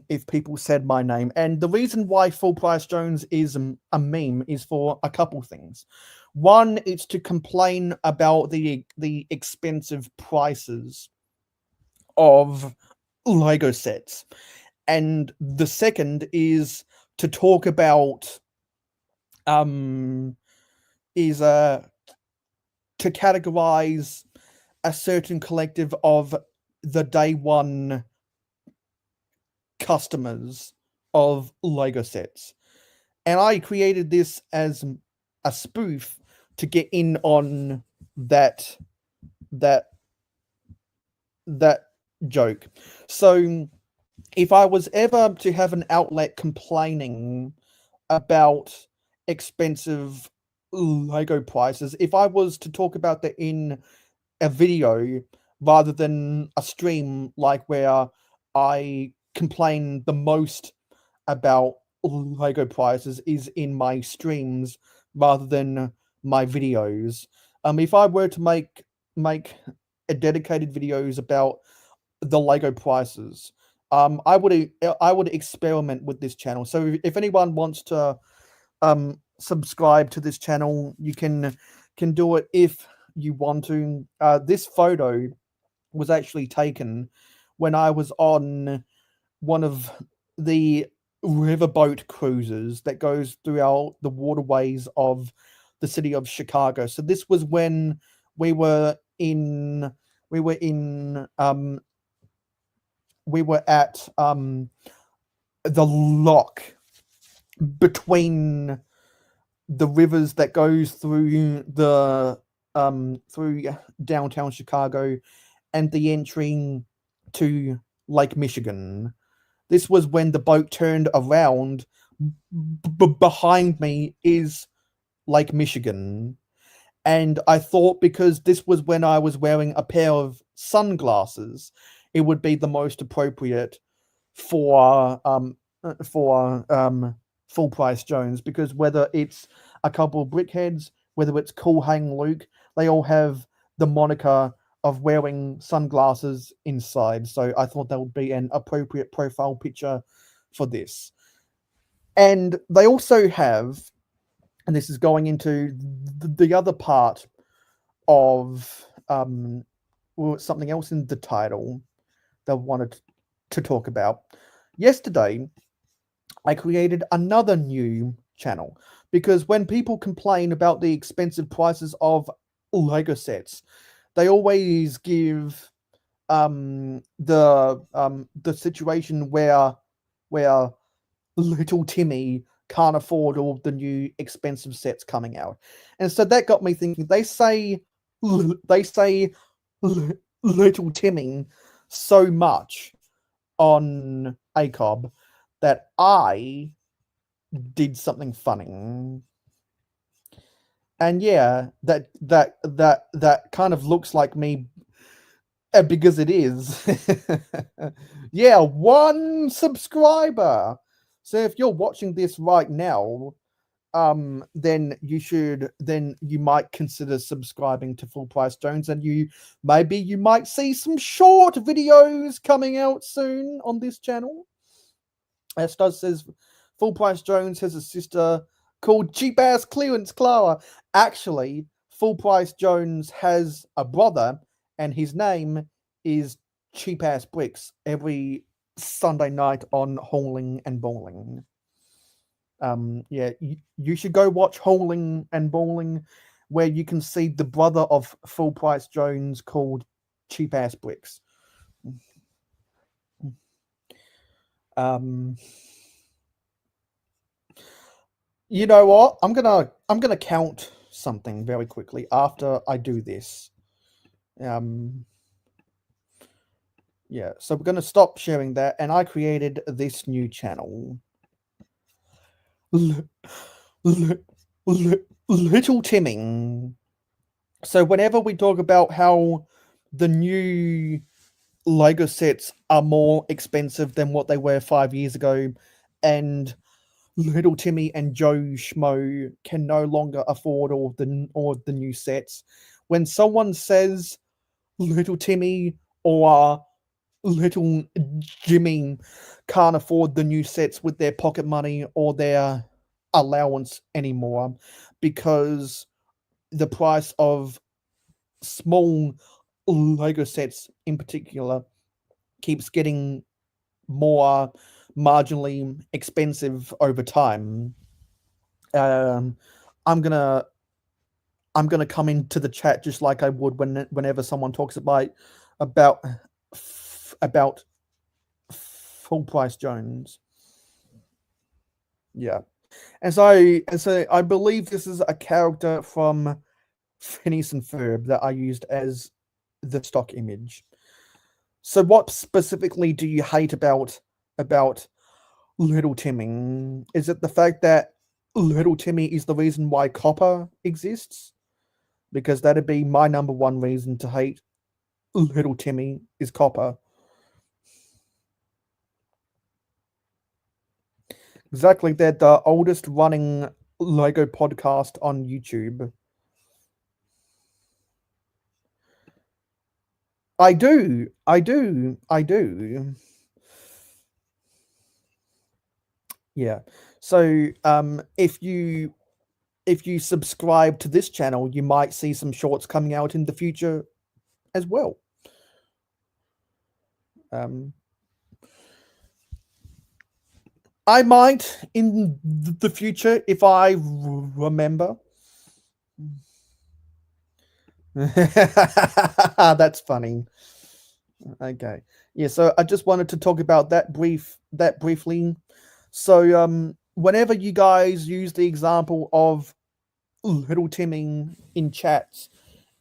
if people said my name. And the reason why Full Price Jones is a meme is for a couple things. One, it's to complain about the expensive prices of Lego sets. And the second is to talk about to categorize a certain collective of the day one customers of Lego sets. And I created this as a spoof to get in on that that that joke. So if I was ever to have an outlet complaining about expensive Lego prices, if I was to talk about that in a video rather than a stream, like where I complain the most about Lego prices is in my streams rather than my videos. If I were to make a dedicated videos about the Lego prices, I would experiment with this channel. So if anyone wants to subscribe to this channel, you can do it if you want to. This photo was actually taken when I was on one of the riverboat cruises that goes throughout the waterways of the city of Chicago. So this was when we were in we were in we were at the lock between the rivers that goes through the through downtown Chicago and the entry to Lake Michigan. This was when the boat turned around. Behind me is Lake Michigan. And I thought because this was when I was wearing a pair of sunglasses, it would be the most appropriate for Full Price Jones, because whether it's a couple of brickheads, whether it's Cool Hang Luke, they all have the moniker of wearing sunglasses inside. So I thought that would be an appropriate profile picture for this. And they also have, and this is going into the other part of something else in the title that I wanted to talk about. Yesterday, I created another new channel because when people complain about the expensive prices of Lego sets, they always give the situation where little Timmy can't afford all the new expensive sets coming out, and so that got me thinking. They say little Timmy so much on ACOB that I did something funny. And yeah, that kind of looks like me because it is. Yeah, 1 subscriber. So if you're watching this right now, then you might consider subscribing to Full Price Jones, and you might see some short videos coming out soon on this channel. As does says, Full Price Jones has a sister called Cheap Ass Clearance Clara. Actually, Full Price Jones has a brother, and his name is Cheap Ass Bricks, every Sunday night on Hauling and Bowling. Yeah, you should go watch Hauling and Bowling, where you can see the brother of Full Price Jones called Cheap Ass Bricks. You know what? I'm gonna count something very quickly after I do this. Yeah, so we're gonna stop sharing that, and I created this new channel. Little Timmy. So whenever we talk about how the new Lego sets are more expensive than what they were 5 years ago, and Little Timmy and Joe Schmo can no longer afford all the new sets, when someone says Little Timmy or Little Jimmy can't afford the new sets with their pocket money or their allowance anymore, because the price of small Lego sets in particular keeps getting more marginally expensive over time. I'm gonna come into the chat just like I would whenever someone talks about Full Price Jones. Yeah. And so I believe this is a character from Phineas and Ferb that I used as the stock image. So what specifically do you hate about Little Timmy? Is it the fact that Little Timmy is the reason why Copper exists? Because that'd be my number one reason to hate Little Timmy is Copper. Exactly, they're the oldest running Lego podcast on YouTube. I do. I do. I do. Yeah. So if you subscribe to this channel, you might see some shorts coming out in the future as well. I might in the future if I remember. That's funny. Okay. Yeah, so I just wanted to talk about that briefly. So whenever you guys use the example of Little Timmy in chats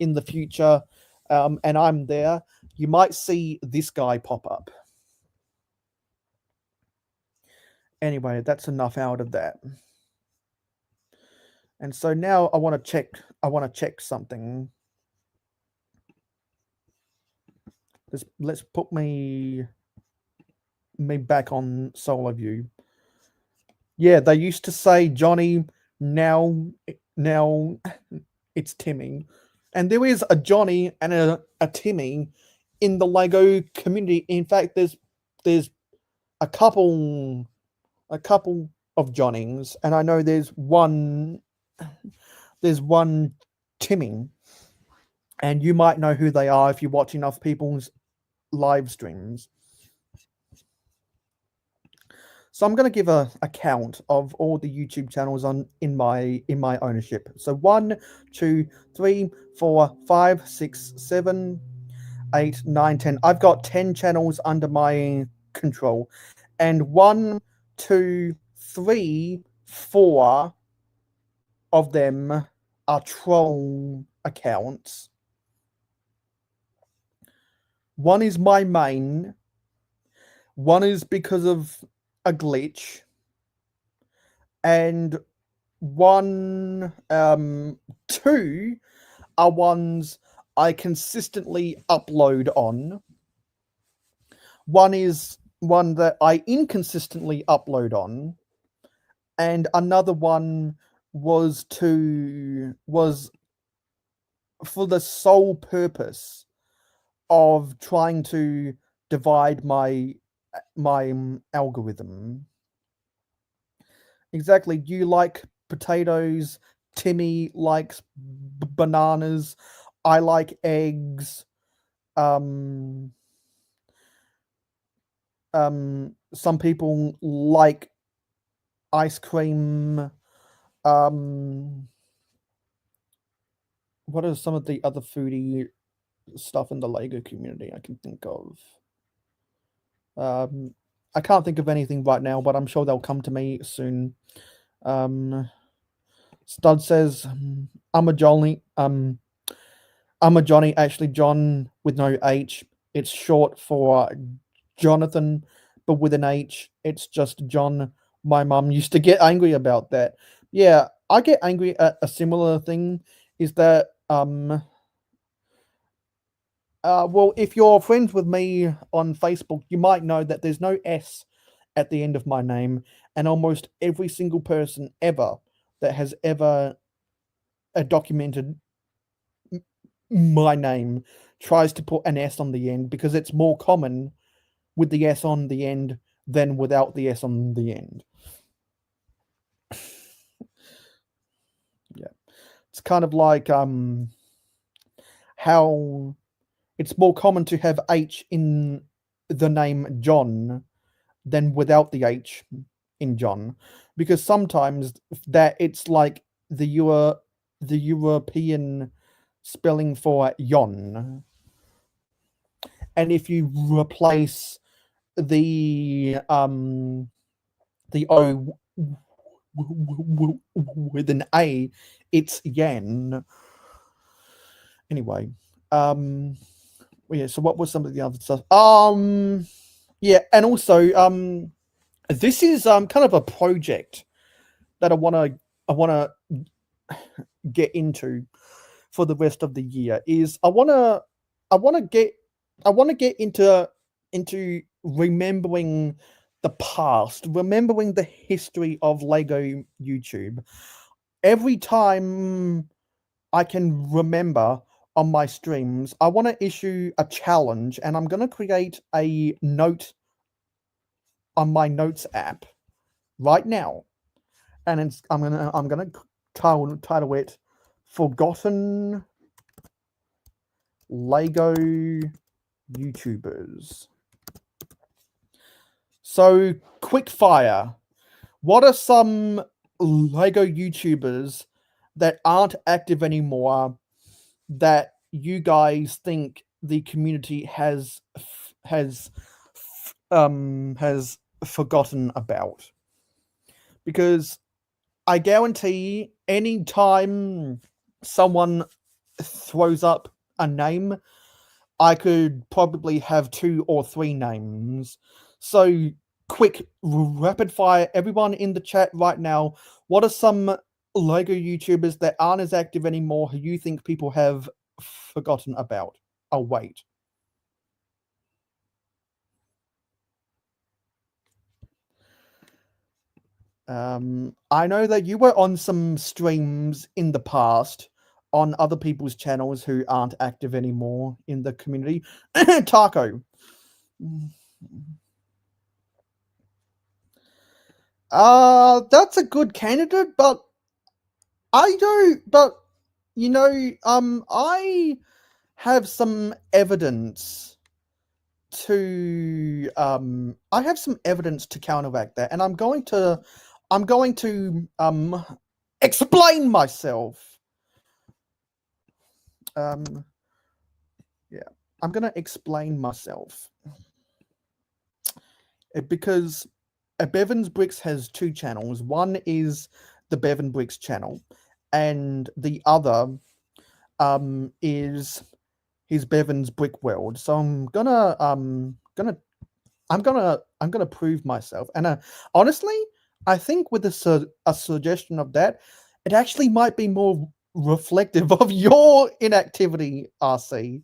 in the future, and I'm there, you might see this guy pop up. Anyway, that's enough out of that. And so now I want to check something. Let's put me back on solo view. Yeah, they used to say Johnny, now it's Timmy. And there is a Johnny and a Timmy in the Lego community. In fact, there's a couple of Johnnings, and I know there's one Timmy, and you might know who they are if you watch enough people's live streams. So I'm going to give a count of all the YouTube channels in my ownership. So 1, 2, 3, 4, 5, 6, 7, 8, 9, 10. I've got 10 channels under my control, and 1, 2, 3, 4 of them are troll accounts. One is my main. One is because of a glitch, and two are ones I consistently upload on. One is one that I inconsistently upload on, and another one was for the sole purpose of trying to divide my algorithm. Exactly. You like potatoes. Timmy likes bananas. I like eggs. Some people like ice cream. What are some of the other foodie stuff in the Lego community I can think of? I can't think of anything right now, but I'm sure they'll come to me soon. Stud says, I'm a Johnny. I'm a Johnny, actually John with no H. It's short for Jonathan, but with an H. It's just John. My mum used to get angry about that. Yeah, I get angry at a similar thing. Is that well, if you're friends with me on Facebook, you might know that there's no S at the end of my name, and almost every single person ever that has ever documented my name tries to put an S on the end because it's more common with the S on the end than without the S on the end. Yeah. It's kind of like how it's more common to have H in the name John than without the H in John, because sometimes that it's like the European spelling for Yon, and if you replace the O with an A, it's Yan. Anyway, yeah. So what was some of the other stuff? Yeah, and also this is kind of a project that I wanna get into for the rest of the year. Is I wanna get I wanna get into remembering the past, remembering the history of Lego YouTube. Every time I can remember on my streams, I want to issue a challenge, and I'm going to create a note on my notes app right now, and I'm gonna title it "Forgotten Lego YouTubers." So, quick fire. What are some Lego YouTubers that aren't active anymore that you guys think the community has forgotten about? Because I guarantee any time someone throws up a name, I could probably have 2 or 3 names. So, quick, rapid fire, everyone in the chat right now, what are some Lego YouTubers that aren't as active anymore who you think people have forgotten about? I'll wait. I know that you were on some streams in the past on other people's channels who aren't active anymore in the community. Taco. That's a good candidate, but I don't. But I have some evidence to counteract that, and I'm going to explain myself. Yeah, I'm gonna explain myself because Bevan's Bricks has 2 channels. One is the Bevan Bricks channel, and the other is his Bevan's Brick World. So I'm gonna prove myself. And honestly, I think with a suggestion of that, it actually might be more reflective of your inactivity, RC.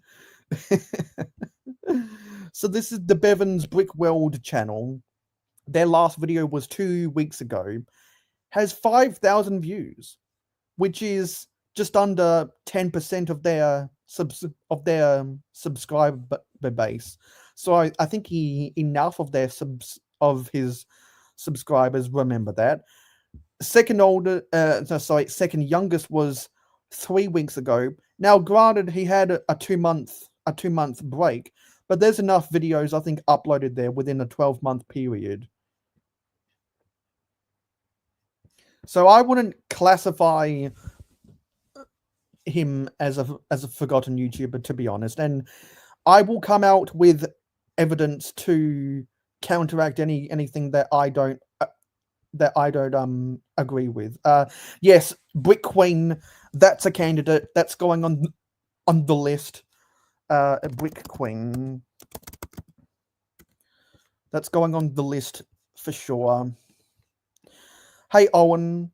So this is the Bevan's Brick World channel. Their last video was 2 weeks ago. Has 5,000 views, which is just under 10% of their subscriber base. So I think enough of his subscribers remember that. Second youngest was 3 weeks ago. Now, granted, he had a 2-month break, but there's enough videos I think uploaded there within a 12-month period. So I wouldn't classify him as a forgotten YouTuber, to be honest, and I will come out with evidence to counteract anything that I don't agree with. Yes, Brick Queen, that's a candidate that's going on the list. Brick Queen, that's going on the list for sure. Hey Owen,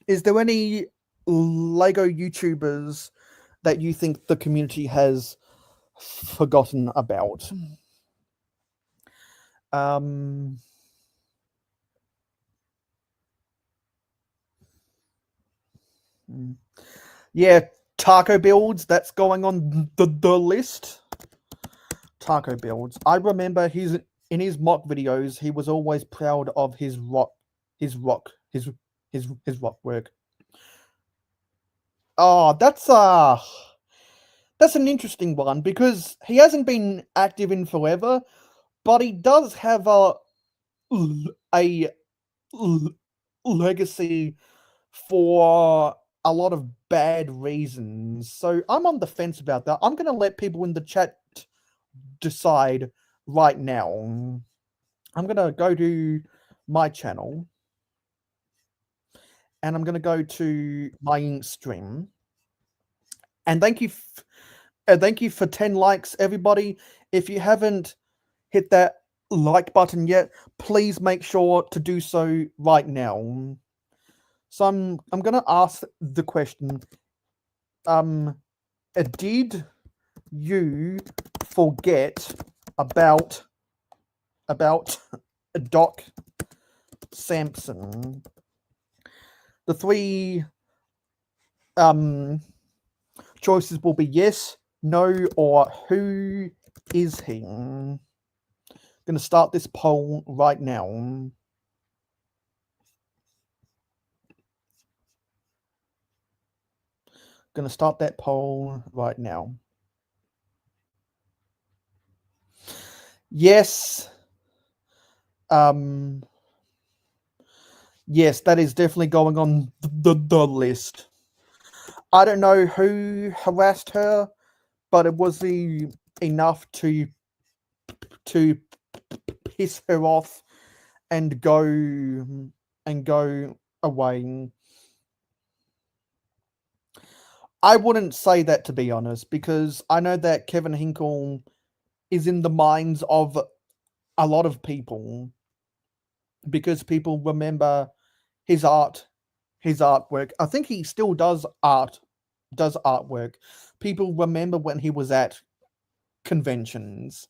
is there any Lego YouTubers that you think the community has forgotten about? Yeah, Taco Builds, that's going on the list. Taco Builds. I remember in his mock videos, he was always proud of his rock work. Oh, that's an interesting one because he hasn't been active in forever, but he does have a legacy for a lot of bad reasons. So I'm on the fence about that. I'm going to let people in the chat decide right now. I'm going to go to my channel. and I'm going to go to my stream. And thank you for 10 likes, everybody. If you haven't hit that like button yet, please make sure to do so right now. So I'm going to ask the question. Did you forget about Doc Sampson? The three choices will be yes, no, or who is he? I'm going to start this poll right now. Going to start that poll right now. Yes. Yes, that is definitely going on the list. I don't know who harassed her, but it was enough to piss her off and go away. I wouldn't say that, to be honest, because I know that Kevin Hinkle is in the minds of a lot of people, because people remember his artwork. I think he still does artwork. People remember when he was at conventions,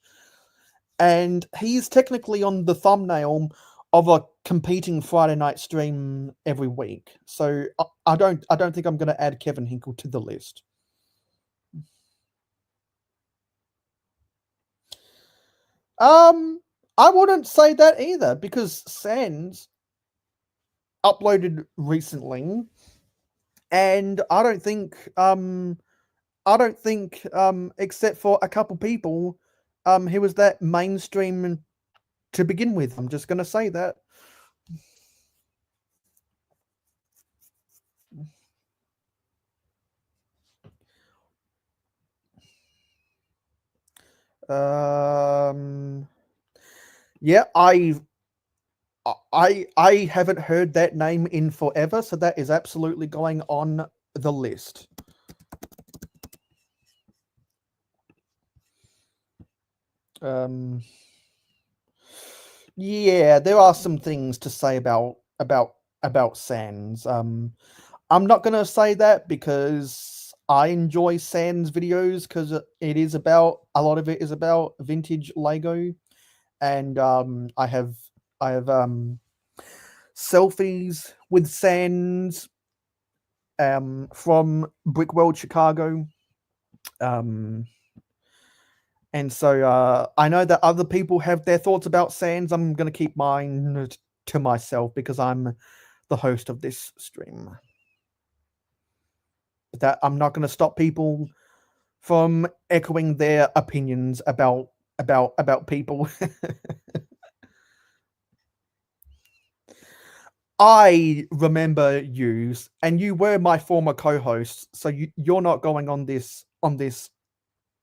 and he's technically on the thumbnail of a competing Friday night stream every week. So I don't think I'm going to add Kevin Hinkle to the list. I wouldn't say that either, because Sans uploaded recently, and I don't think except for a couple people, he was that mainstream to begin with. I'm just going to say that. Yeah, I haven't heard that name in forever, so that is absolutely going on the list. Yeah, there are some things to say about Sans. I'm not gonna say that because I enjoy Sans videos, because it is about, a lot of it is about vintage Lego, and I have selfies with Sans from Brickworld Chicago. And so I know that other people have their thoughts about Sans. I'm going to keep mine to myself because I'm the host of this stream. That I'm not going to stop people from echoing their opinions about people. I remember you, and you were my former co-host, so you're not going on this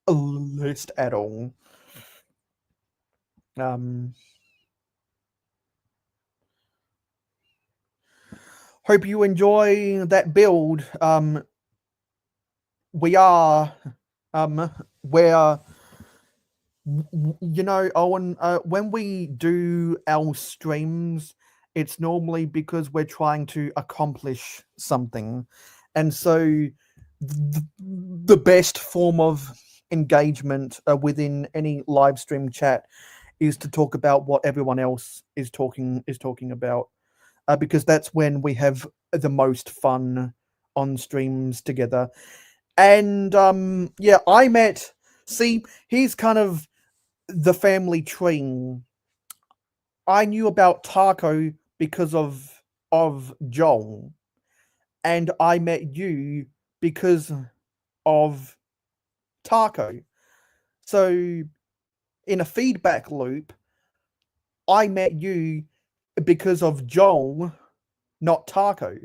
list at all. Hope you enjoy that build. We are where, you know, Owen, when we do our streams, it's normally because we're trying to accomplish something, and so the best form of engagement within any live stream chat is to talk about what everyone else is talking about, because that's when we have the most fun on streams together. And yeah, I met, see, he's kind of the family tree. I knew about Taco because of Joel, and I met you because of Taco. So in a feedback loop, I met you because of Joel, not Taco.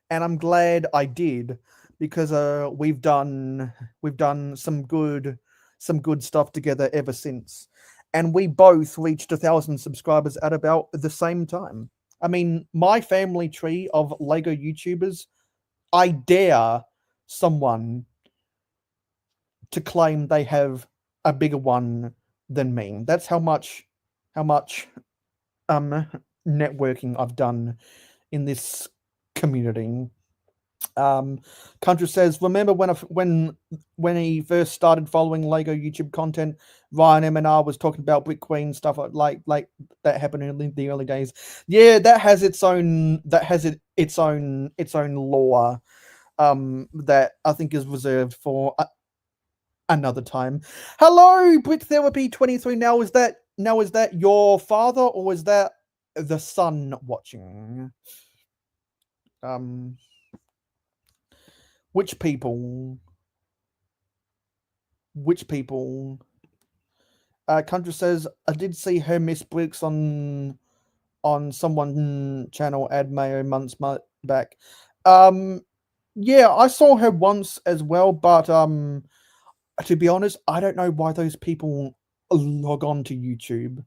And I'm glad I did, because we've done some good stuff together ever since. And we both reached 1,000 subscribers at about the same time. I mean, my family tree of Lego YouTubers, I dare someone to claim they have a bigger one than me. That's how much networking I've done in this community. Country says, remember when he first started following Lego YouTube content, Ryan M&R was talking about Brick Queen stuff like that happened in the early days. Yeah, that has its own lore that I think is reserved for another time. Hello, Brick Therapy 23. Now is that your father or is that the son watching? Which people? Which people? Country says, I did see her Miss Bricks on someone channel ad Mayo months back. Yeah, I saw her once as well, but to be honest, I don't know why those people log on to YouTube.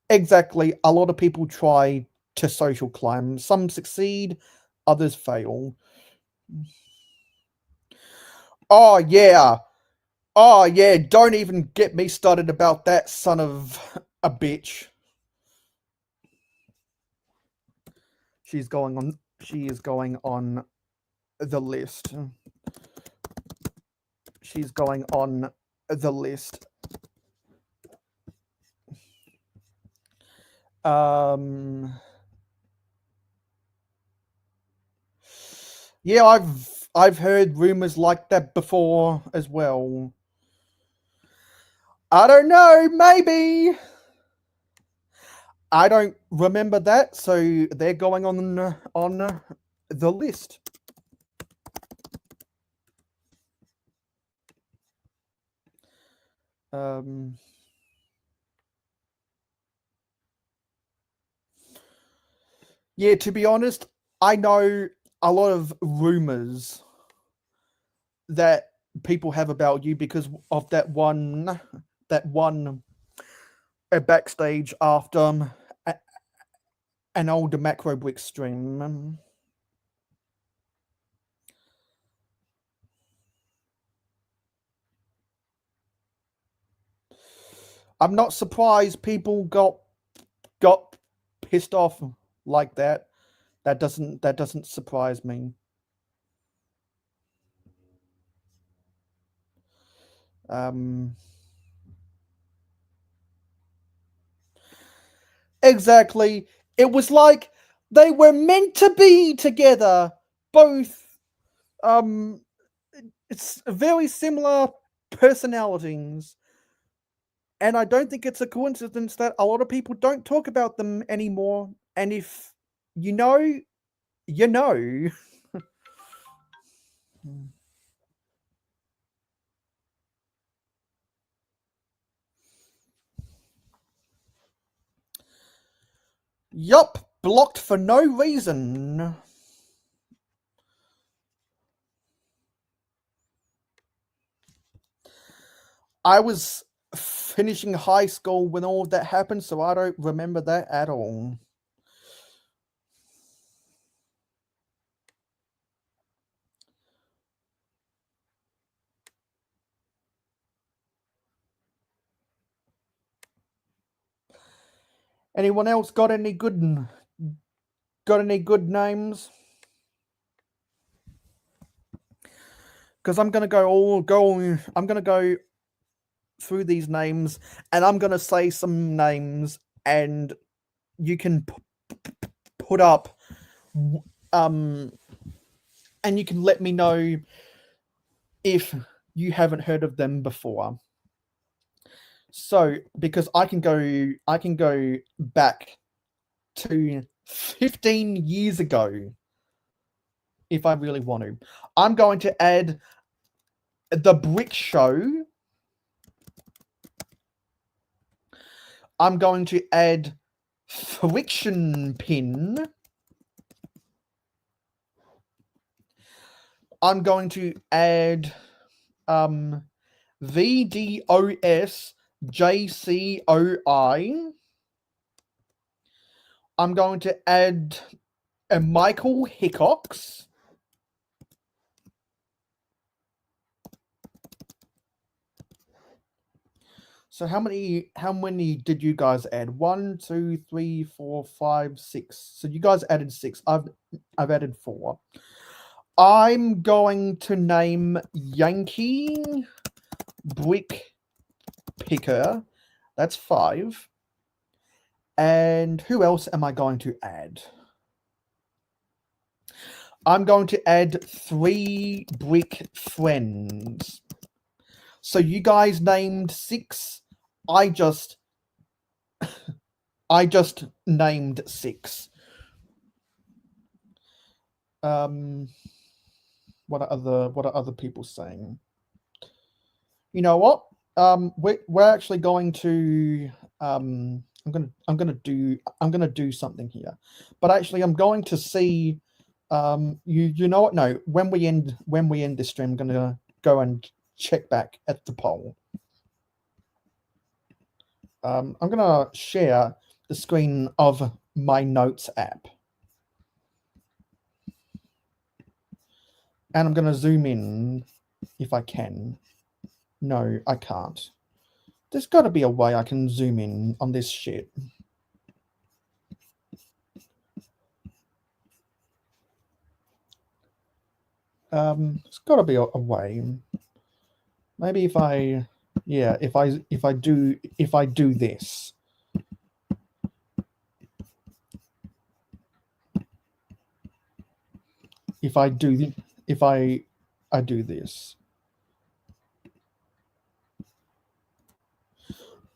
Exactly, a lot of people try to social climb. Some succeed, others fail. Oh yeah. Oh yeah, don't even get me started about that son of a bitch. She is going on the list. She's going on the list. Yeah, I've heard rumors like that before as well. I don't know, maybe. I don't remember that, so they're going on the list. Yeah, to be honest, I know a lot of rumors that people have about you because of that one backstage after an older Macro Brick stream. I'm not surprised people got pissed off like that. That doesn't surprise me. Exactly. It was like they were meant to be together. Both it's very similar personalities. And I don't think it's a coincidence that a lot of people don't talk about them anymore. And if you know, you know. Yup, blocked for no reason. I was finishing high school when all of that happened, so I don't remember that at all. Anyone else got any good names? Because I'm gonna go through these names, and I'm gonna say some names, and you can put up, and you can let me know if you haven't heard of them before. So, because I can go back to 15 years ago if I really want to. I'm going to add The Brick Show. I'm going to add Friction Pin. I'm going to add VDOS JCOI. I'm going to add a Michael Hickox. So how many did you guys add? 1, 2, 3, 4, 5, 6. So you guys added 6. I've added 4. I'm going to name Yankee Brick Picker. That's 5. And who else am I going to add? I'm going to add 3 brick friends. So you guys named 6. I just named 6. What are other people saying? You know what? We're actually going to I'm gonna do something here, but actually I'm going to see you know what? No, when we end this stream, I'm gonna go and check back at the poll. I'm gonna share the screen of my notes app, and I'm gonna zoom in if I can. No, I can't. There's got to be a way I can zoom in on this shit. There's got to be a way. Maybe if I do this. If I do this.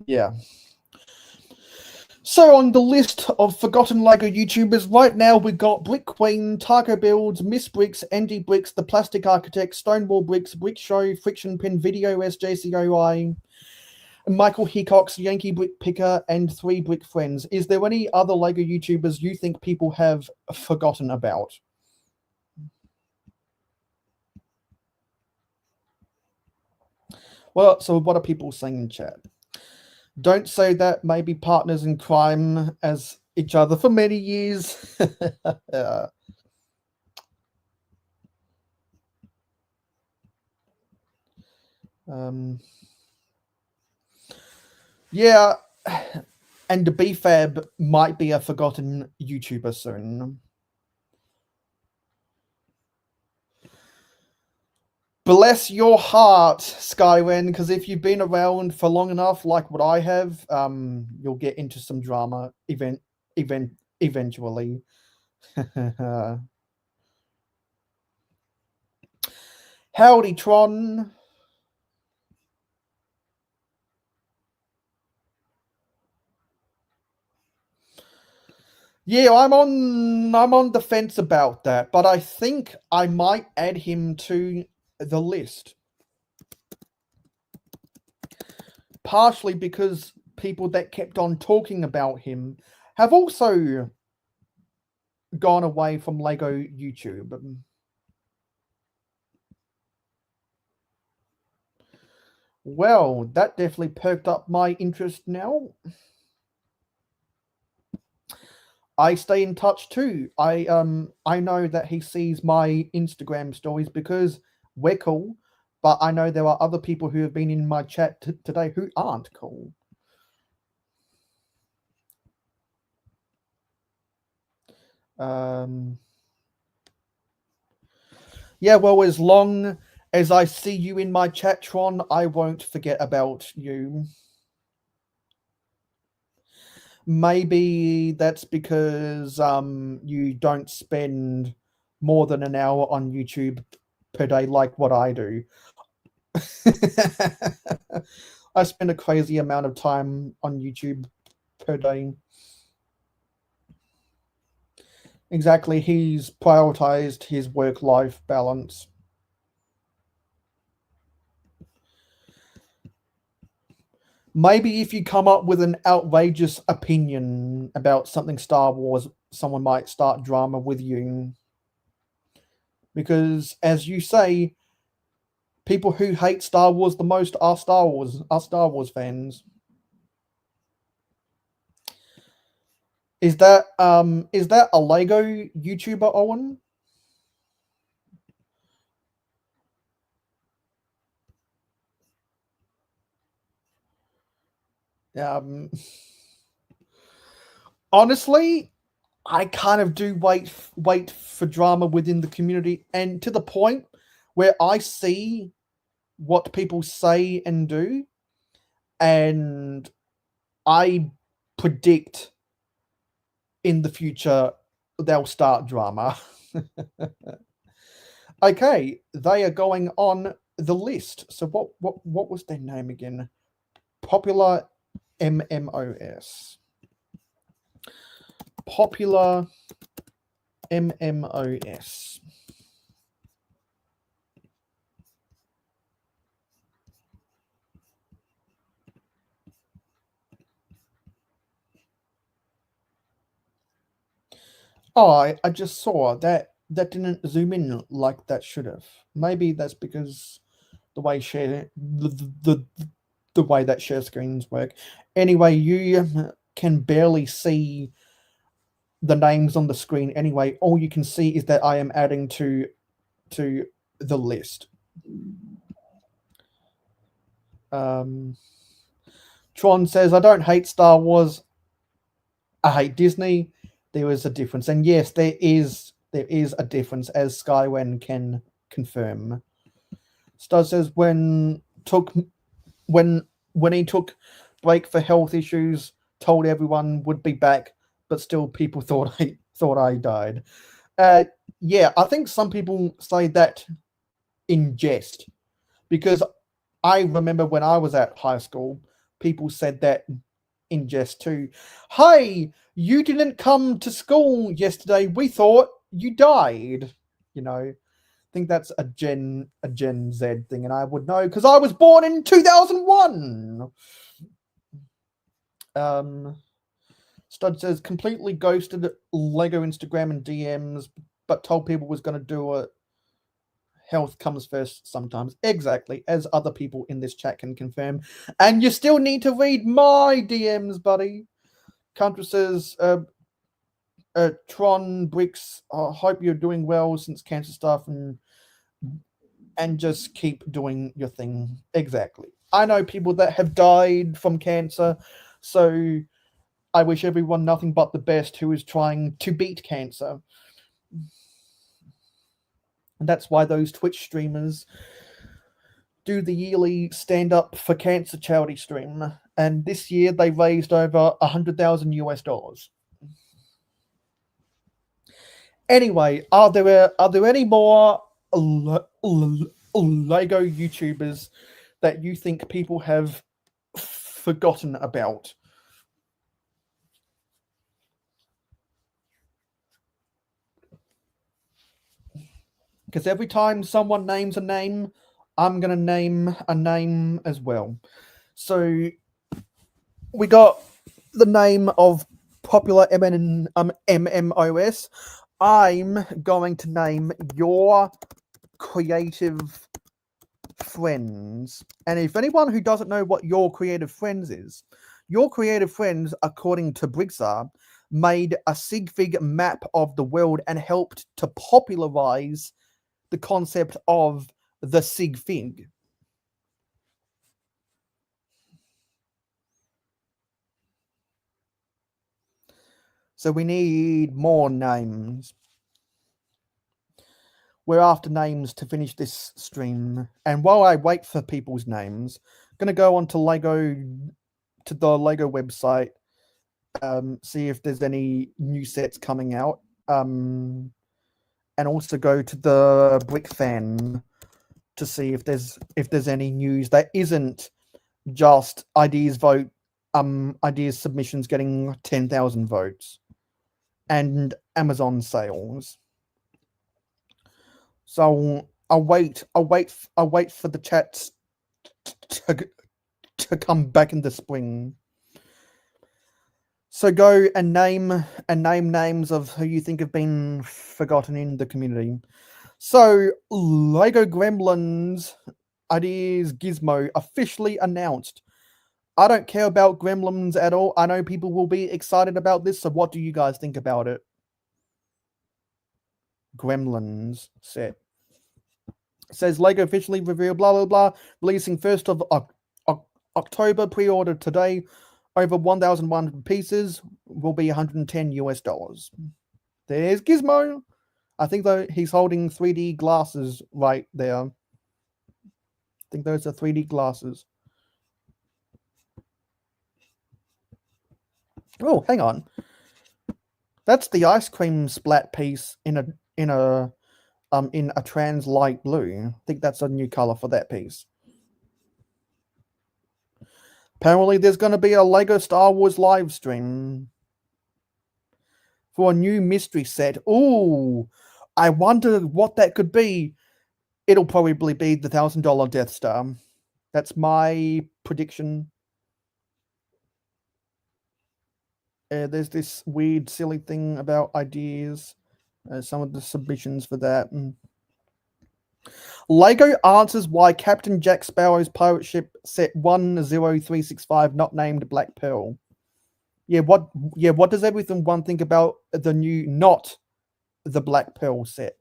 Yeah. So on the list of forgotten LEGO YouTubers, right now we've got Brick Queen, Taco Builds, Miss Bricks, Andy Bricks, The Plastic Architect, Stonewall Bricks, Brick Show, Friction Pin Video, SJCOI, Michael Hickox, Yankee Brick Picker, and 3 Brick Friends. Is there any other LEGO YouTubers you think people have forgotten about? Well, so what are people saying in chat? Don't say that. Maybe partners in crime as each other for many years. Yeah, and the BFAB might be a forgotten YouTuber soon. Bless your heart, Skywin, because if you've been around for long enough, like what I have, you'll get into some drama eventually. Howdy, Tron. Yeah, I'm on the fence about that, but I think I might add him to the list. Partially because people that kept on talking about him have also gone away from LEGO YouTube. Well, that definitely perked up my interest now. I stay in touch too. I know that he sees my Instagram stories because we're cool, but I know there are other people who have been in my chat today who aren't cool. Yeah, well, as long as I see you in my chat, Tron, I won't forget about you. Maybe that's because you don't spend more than an hour on YouTube per day like what I do. I spend a crazy amount of time on YouTube per day. Exactly, he's prioritized his work-life balance. Maybe if you come up with an outrageous opinion about something Star Wars, someone might start drama with you. Because, as you say, people who hate Star Wars the most are Star Wars fans. Is that a Lego YouTuber, Owen? Um, honestly, I kind of do wait for drama within the community, and to the point where I see what people say and do, and I predict in the future they'll start drama. Okay, they are going on the list. So what was their name again? Popular MMOS. Popular MMOS. Oh, I just saw that didn't zoom in like that should have. Maybe that's because the way the way that share screens work. Anyway, you can barely see the names on the screen anyway. All you can see is that I am adding to the list. Tron says, I don't hate Star Wars, I hate Disney. There is a difference. And yes, there is a difference, as Skywen can confirm. Star says when he took break for health issues, told everyone would be back, but still people thought I died. Yeah, I think some people say that in jest, because I remember when I was at high school, people said that in jest too. Hey, you didn't come to school yesterday. We thought you died. I think that's a Gen Z thing, and I would know because I was born in 2001. Stud says completely ghosted Lego Instagram and DMs, but told people was going to do it. Health comes first sometimes. Exactly, as other people in this chat can confirm. And you still need to read my DMs, buddy. Contra says, Tron Bricks, hope you're doing well since cancer stuff, and just keep doing your thing. Exactly. I know people that have died from cancer, so I wish everyone nothing but the best who is trying to beat cancer. And that's why those Twitch streamers do the yearly Stand Up for Cancer charity stream. And this year they raised over $100,000. Anyway, are there any more Lego YouTubers that you think people have forgotten about? Because every time someone names a name, I'm going to name a name as well. So we got the name of popular MMOS. I'm going to name your creative friends. And if anyone who doesn't know what your creative friends is, your creative friends, according to Brixar, made a sig fig map of the world and helped to popularize the concept of the sig fig. So we need more names. We're after names to finish this stream. And while I wait for people's names, I'm going to go on to the Lego website, see if there's any new sets coming out, and also go to the Brick Fan to see if there's any news that isn't just ideas submissions getting 10,000 votes and Amazon sales. So I'll wait for the chat to come back in the spring. So go and name names of who you think have been forgotten in the community. So Lego Gremlins Ideas Gizmo officially announced I don't care about Gremlins at all. I know people will be excited about this, so what do you guys think about it? Gremlins set. It says Lego officially revealed blah blah blah, releasing 1st of October, pre-ordered today. Over 1,100 pieces, will be $110 US. There's Gizmo. I think though he's holding 3D glasses right there. I think those are 3D glasses. Oh, hang on. That's the ice cream splat piece in a trans light blue. I think that's a new color for that piece. Apparently, there's going to be a Lego Star Wars live stream for a new mystery set. Ooh, I wonder what that could be. It'll probably be the $1,000 Death Star. That's my prediction. There's this weird, silly thing about ideas. Some of the submissions for that. Lego answers why Captain Jack Sparrow's pirate ship set 10365 not named Black Pearl. Yeah, what does everyone think about the new not the Black Pearl set?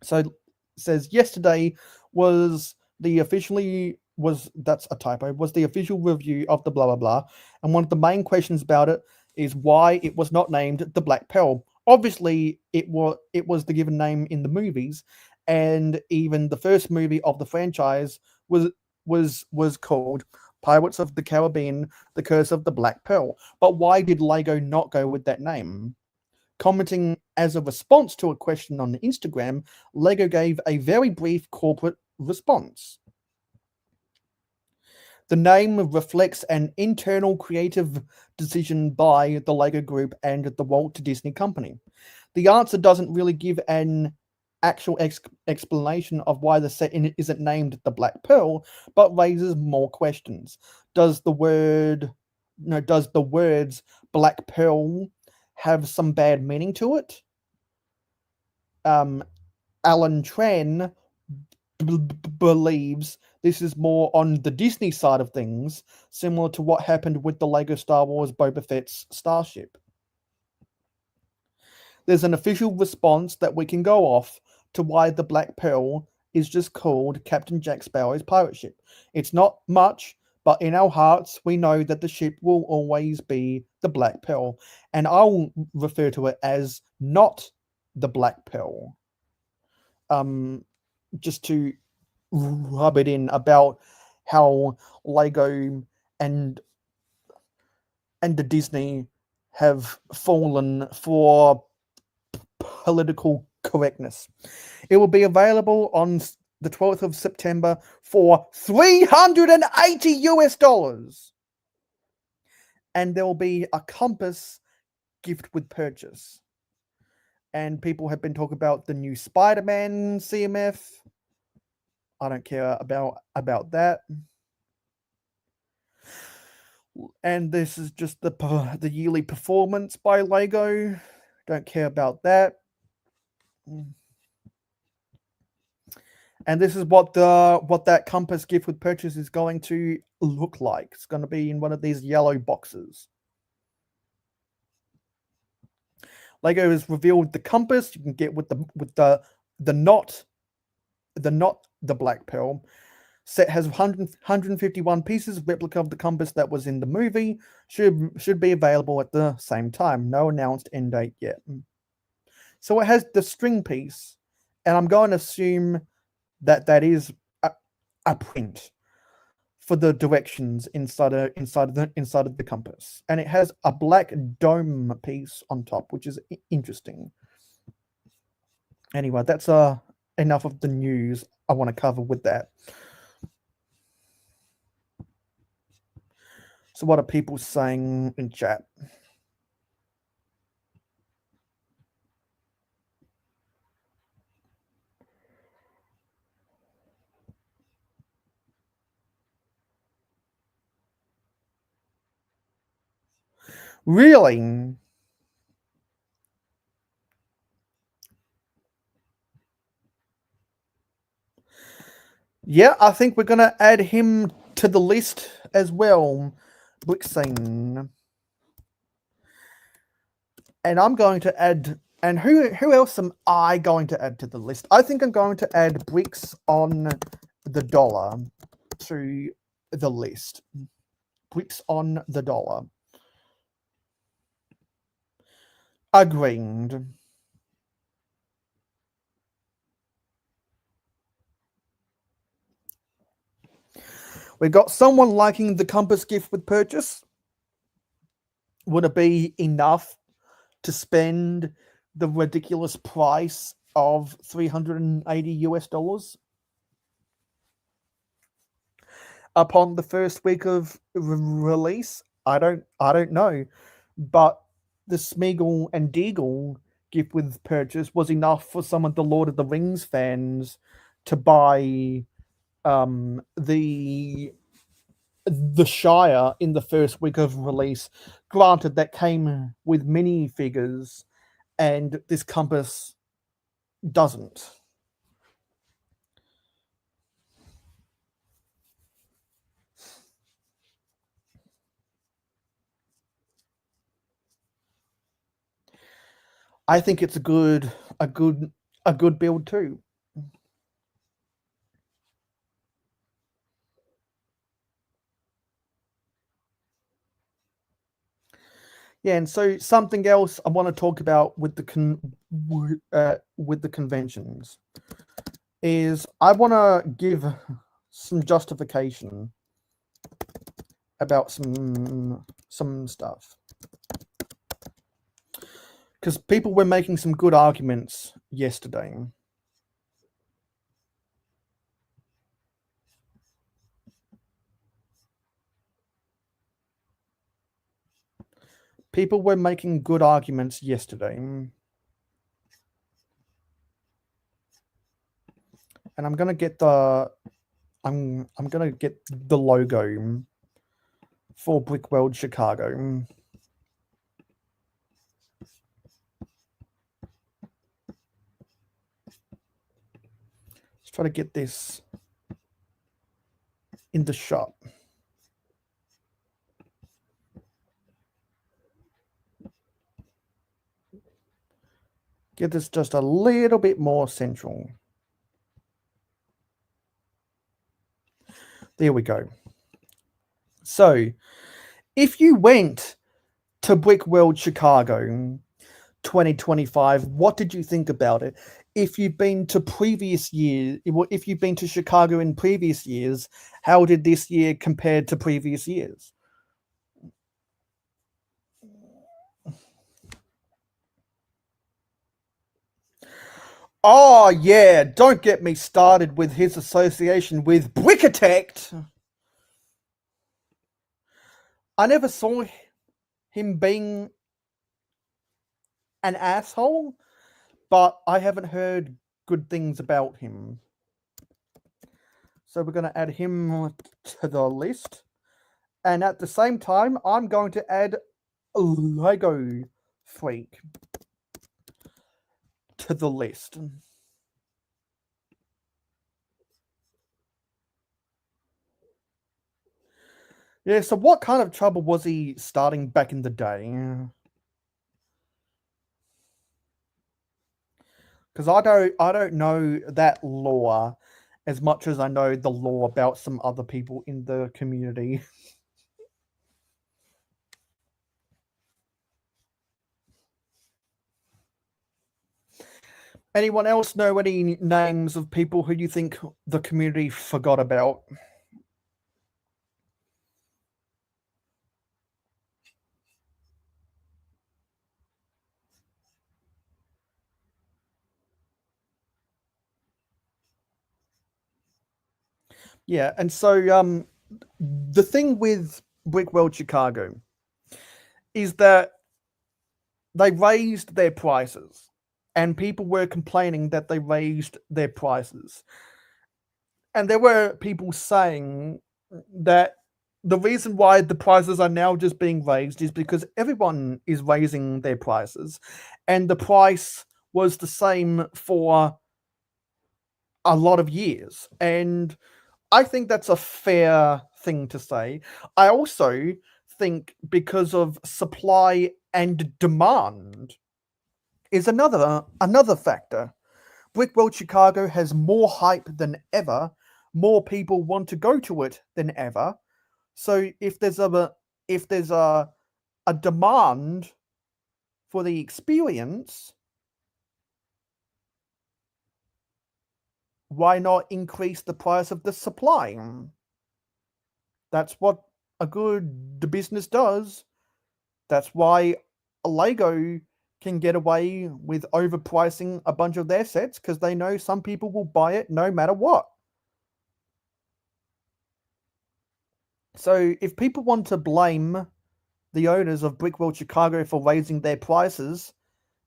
So it says yesterday was the officially was that's a typo, was the official review of the blah blah blah, and one of the main questions about it is why it was not named the Black Pearl. Obviously, it was the given name in the movies, and even the first movie of the franchise was called Pirates of the Caribbean: The Curse of the Black Pearl. But why did Lego not go with that name? Commenting as a response to a question on Instagram, Lego gave a very brief corporate response. The name reflects an internal creative decision by the Lego Group and the Walt Disney Company. The answer doesn't really give an actual explanation of why the set isn't named the Black Pearl, but raises more questions. Does the words Black Pearl have some bad meaning to it? Alan Tran believes this is more on the Disney side of things, similar to what happened with the Lego Star Wars Boba Fett's starship. There's an official response that we can go off to why the Black Pearl is just called Captain Jack Sparrow's pirate ship. It's not much, but in our hearts, we know that the ship will always be the Black Pearl, and I'll refer to it as not the Black Pearl. Just to rub it in about how Lego and the Disney have fallen for political correctness. It will be available on the 12th of September for $380. And there will be a compass gift with purchase. And people have been talking about the new Spider-Man CMF. I don't care about that. And this is just the yearly performance by Lego. Don't care about that. And this is what that compass gift with purchase is going to look like. It's going to be in one of these yellow boxes. Lego has revealed the compass you can get with the not the Black Pearl. Set has 151 pieces, replica of the compass that was in the movie. Should be available at the same time. No announced end date yet. So it has the string piece, and I'm going to assume that is a print for the directions inside of the compass, and it has a black dome piece on top, which is interesting. Anyway, that's enough of the news I want to cover with that. So what are people saying in chat? Really? Yeah, I think we're going to add him to the list as well, brick scene. And I'm going to add, and who else am I going to add to the list? I think I'm going to add bricks on the dollar to the list. Bricks on the dollar. Agreed. We got someone liking the compass gift with purchase. Would it be enough to spend the ridiculous price of $380 upon the first week of release? I don't know, but the Smeagol and Deagle gift with purchase was enough for some of the Lord of the Rings fans to buy the Shire in the first week of release. Granted, that came with mini figures, and this compass doesn't. I think it's a good build too. Yeah, and so something else I want to talk about with the conventions is I want to give some justification about some stuff, because people were making some good arguments yesterday. People were making good arguments yesterday. And I'm gonna get the I'm gonna get the logo for Brickworld Chicago. Let's try to get this in the shop. Get this just a little bit more central. There we go. So, if you went to Brickworld Chicago 2025, what did you think about it? If you've been to previous years, if you've been to Chicago in previous years, how did this year compare to previous years? Oh yeah, don't get me started with his association with Brickitect. I never saw him being an asshole, but I haven't heard good things about him. So we're going to add him to the list. And at the same time, I'm going to add Lego Freak to the list. Yeah, so what kind of trouble was he starting back in the day? Because I don't know that lore as much as I know the lore about some other people in the community. Anyone else know any names of people who you think the community forgot about? Yeah, and so the thing with Brickworld Chicago is that they raised their prices, and people were complaining that they raised their prices. And there were people saying that the reason why the prices are now just being raised is because everyone is raising their prices, and the price was the same for a lot of years. And I think that's a fair thing to say. I also think because of supply and demand is another factor. Brickworld Chicago has more hype than ever. More people want to go to it than ever. So if there's a demand for the experience, why not increase the price of the supply? That's what a good business does. That's why Lego can get away with overpricing a bunch of their sets because they know some people will buy it no matter what. So if people want to blame the owners of Brickworld Chicago for raising their prices,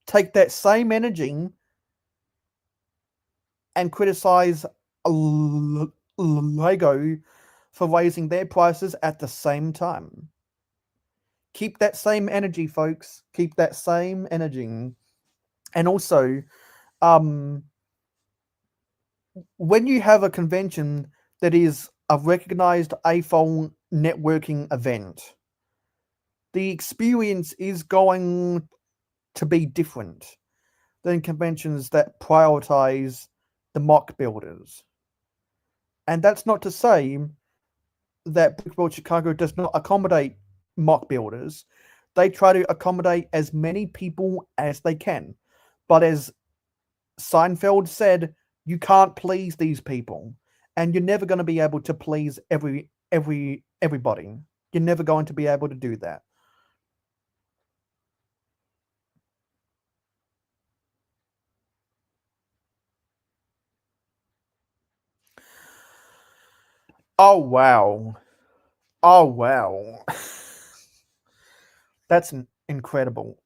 take that same energy and criticize Lego for raising their prices at the same time. Keep that same energy, folks. Keep that same energy. And also, um, when you have a convention that is a recognized AFOL networking event, the experience is going to be different than conventions that prioritize the mock builders. And that's not to say that Brickworld Chicago does not accommodate mock builders. They try to accommodate as many people as they can. But as Seinfeld said, you can't please these people. And you're never going to be able to please everybody. You're never going to be able to do that. Oh wow. Oh wow. That's incredible.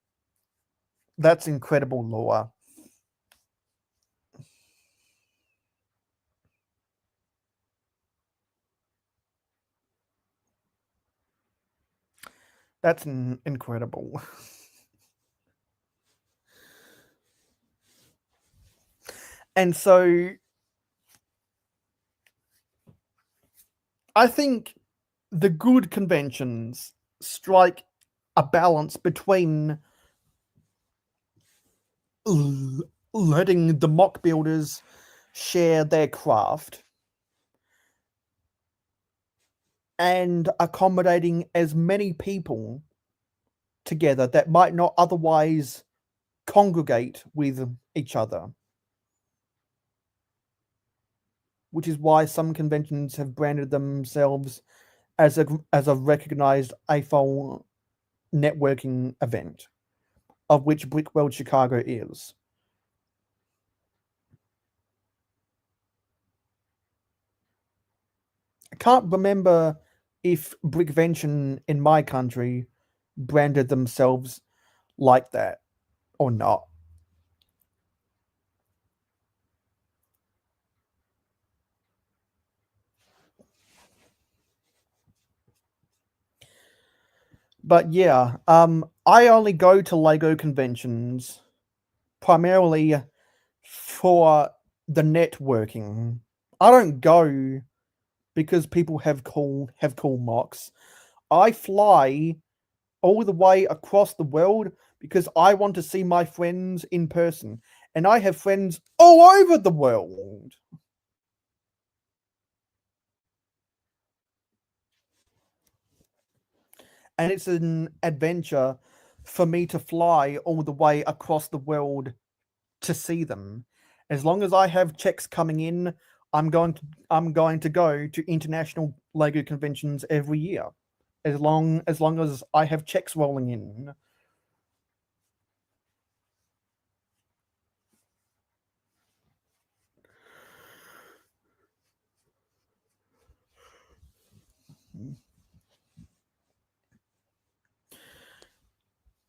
That's incredible lore. That's incredible. And so I think the good conventions strike a balance between letting the mock builders share their craft and accommodating as many people together that might not otherwise congregate with each other, which is why some conventions have branded themselves as a recognized AFOL networking event, of which Brickworld Chicago is. I can't remember if Brickvention in my country branded themselves like that or not. But yeah, I only go to Lego conventions primarily for the networking. I don't go because people have cool mocks. I fly all the way across the world because I want to see my friends in person. And I have friends all over the world. And it's an adventure for me to fly all the way across the world to see them. As long as I have checks coming in, I'm going to go to international Lego conventions every year. As long as I have checks rolling in.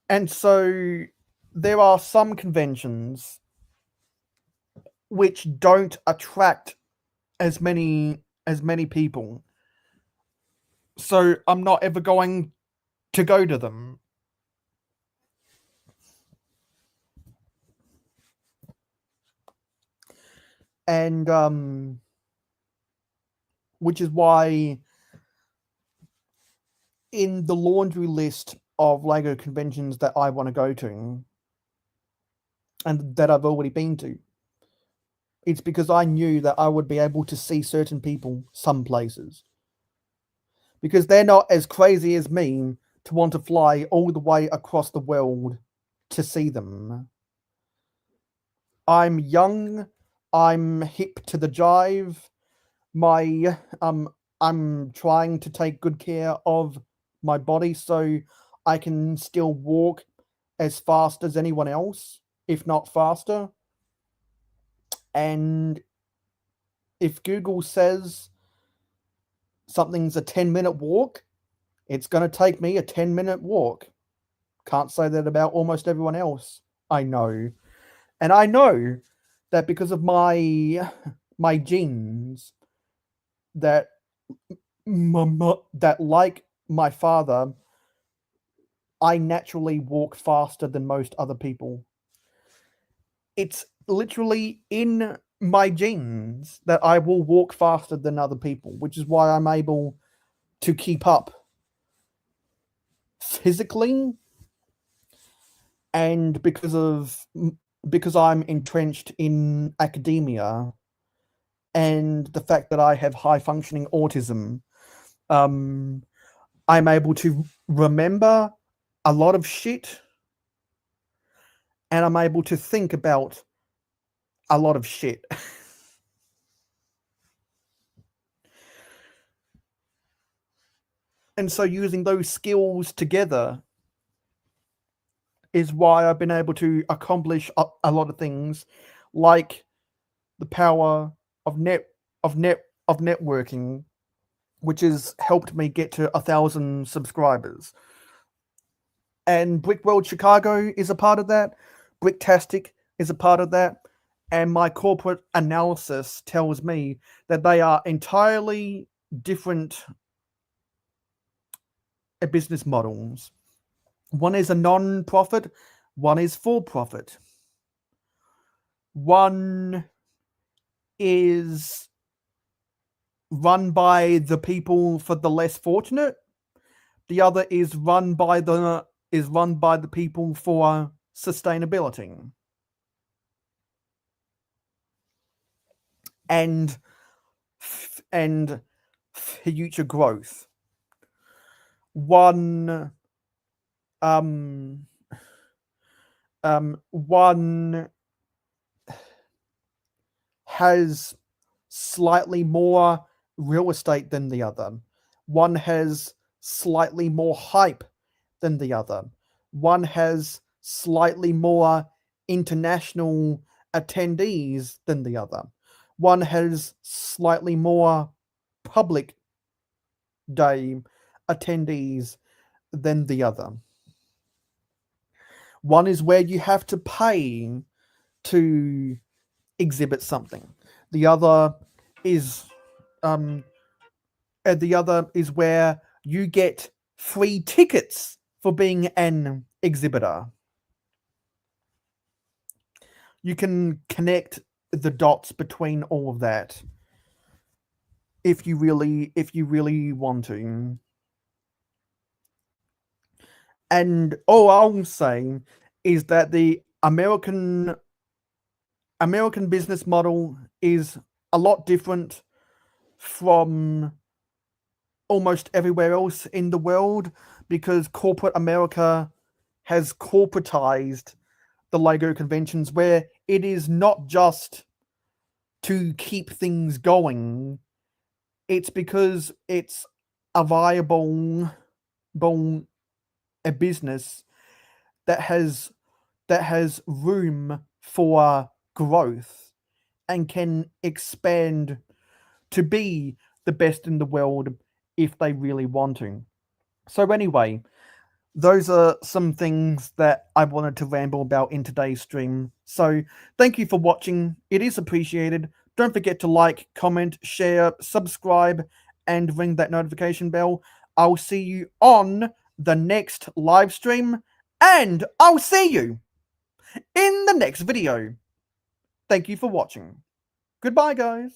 And so there are some conventions which don't attract as many people. So I'm not ever going to go to them. And which is why in the laundry list of LEGO conventions that I want to go to and that I've already been to, it's because I knew that I would be able to see certain people some places. Because they're not as crazy as me to want to fly all the way across the world to see them. I'm young, I'm hip to the jive, I'm trying to take good care of my body so I can still walk as fast as anyone else, if not faster. And if Google says something's a 10-minute walk, it's going to take me a 10-minute walk. Can't say that about almost everyone else I know. And I know that because of my genes, that that like my father, I naturally walk faster than most other people. It's literally in my genes that I will walk faster than other people, which is why I'm able to keep up physically, and because I'm entrenched in academia and the fact that I have high functioning autism, I'm able to remember a lot of shit, and I'm able to think about a lot of shit. And so using those skills together is why I've been able to accomplish a lot of things, like the power of networking, which has helped me get to 1,000 subscribers. And Brickworld Chicago is a part of that. Bricktastic is a part of that. And my corporate analysis tells me that they are entirely different business models. One is a non-profit, one is for-profit. One is run by the people for the less fortunate. The other is run by the people for sustainability and future growth. One has slightly more real estate than the other. One has slightly more hype than the other. One has slightly more international attendees than the other. One has slightly more public day attendees than the other. One is where you have to pay to exhibit something. The other is where you get free tickets for being an exhibitor. You can connect the dots between all of that if you really want to. And all I'm saying is that the American business model is a lot different from almost everywhere else in the world, because corporate America has corporatized the LEGO conventions, where it is not just to keep things going, it's because it's a viable a business that has room for growth and can expand to be the best in the world if they really want to. So anyway, those are some things that I wanted to ramble about in today's stream. So thank you for watching. It is appreciated. Don't forget to like, comment, share, subscribe, and ring that notification bell. I'll see you on the next live stream, and I'll see you in the next video. Thank you for watching. Goodbye, guys.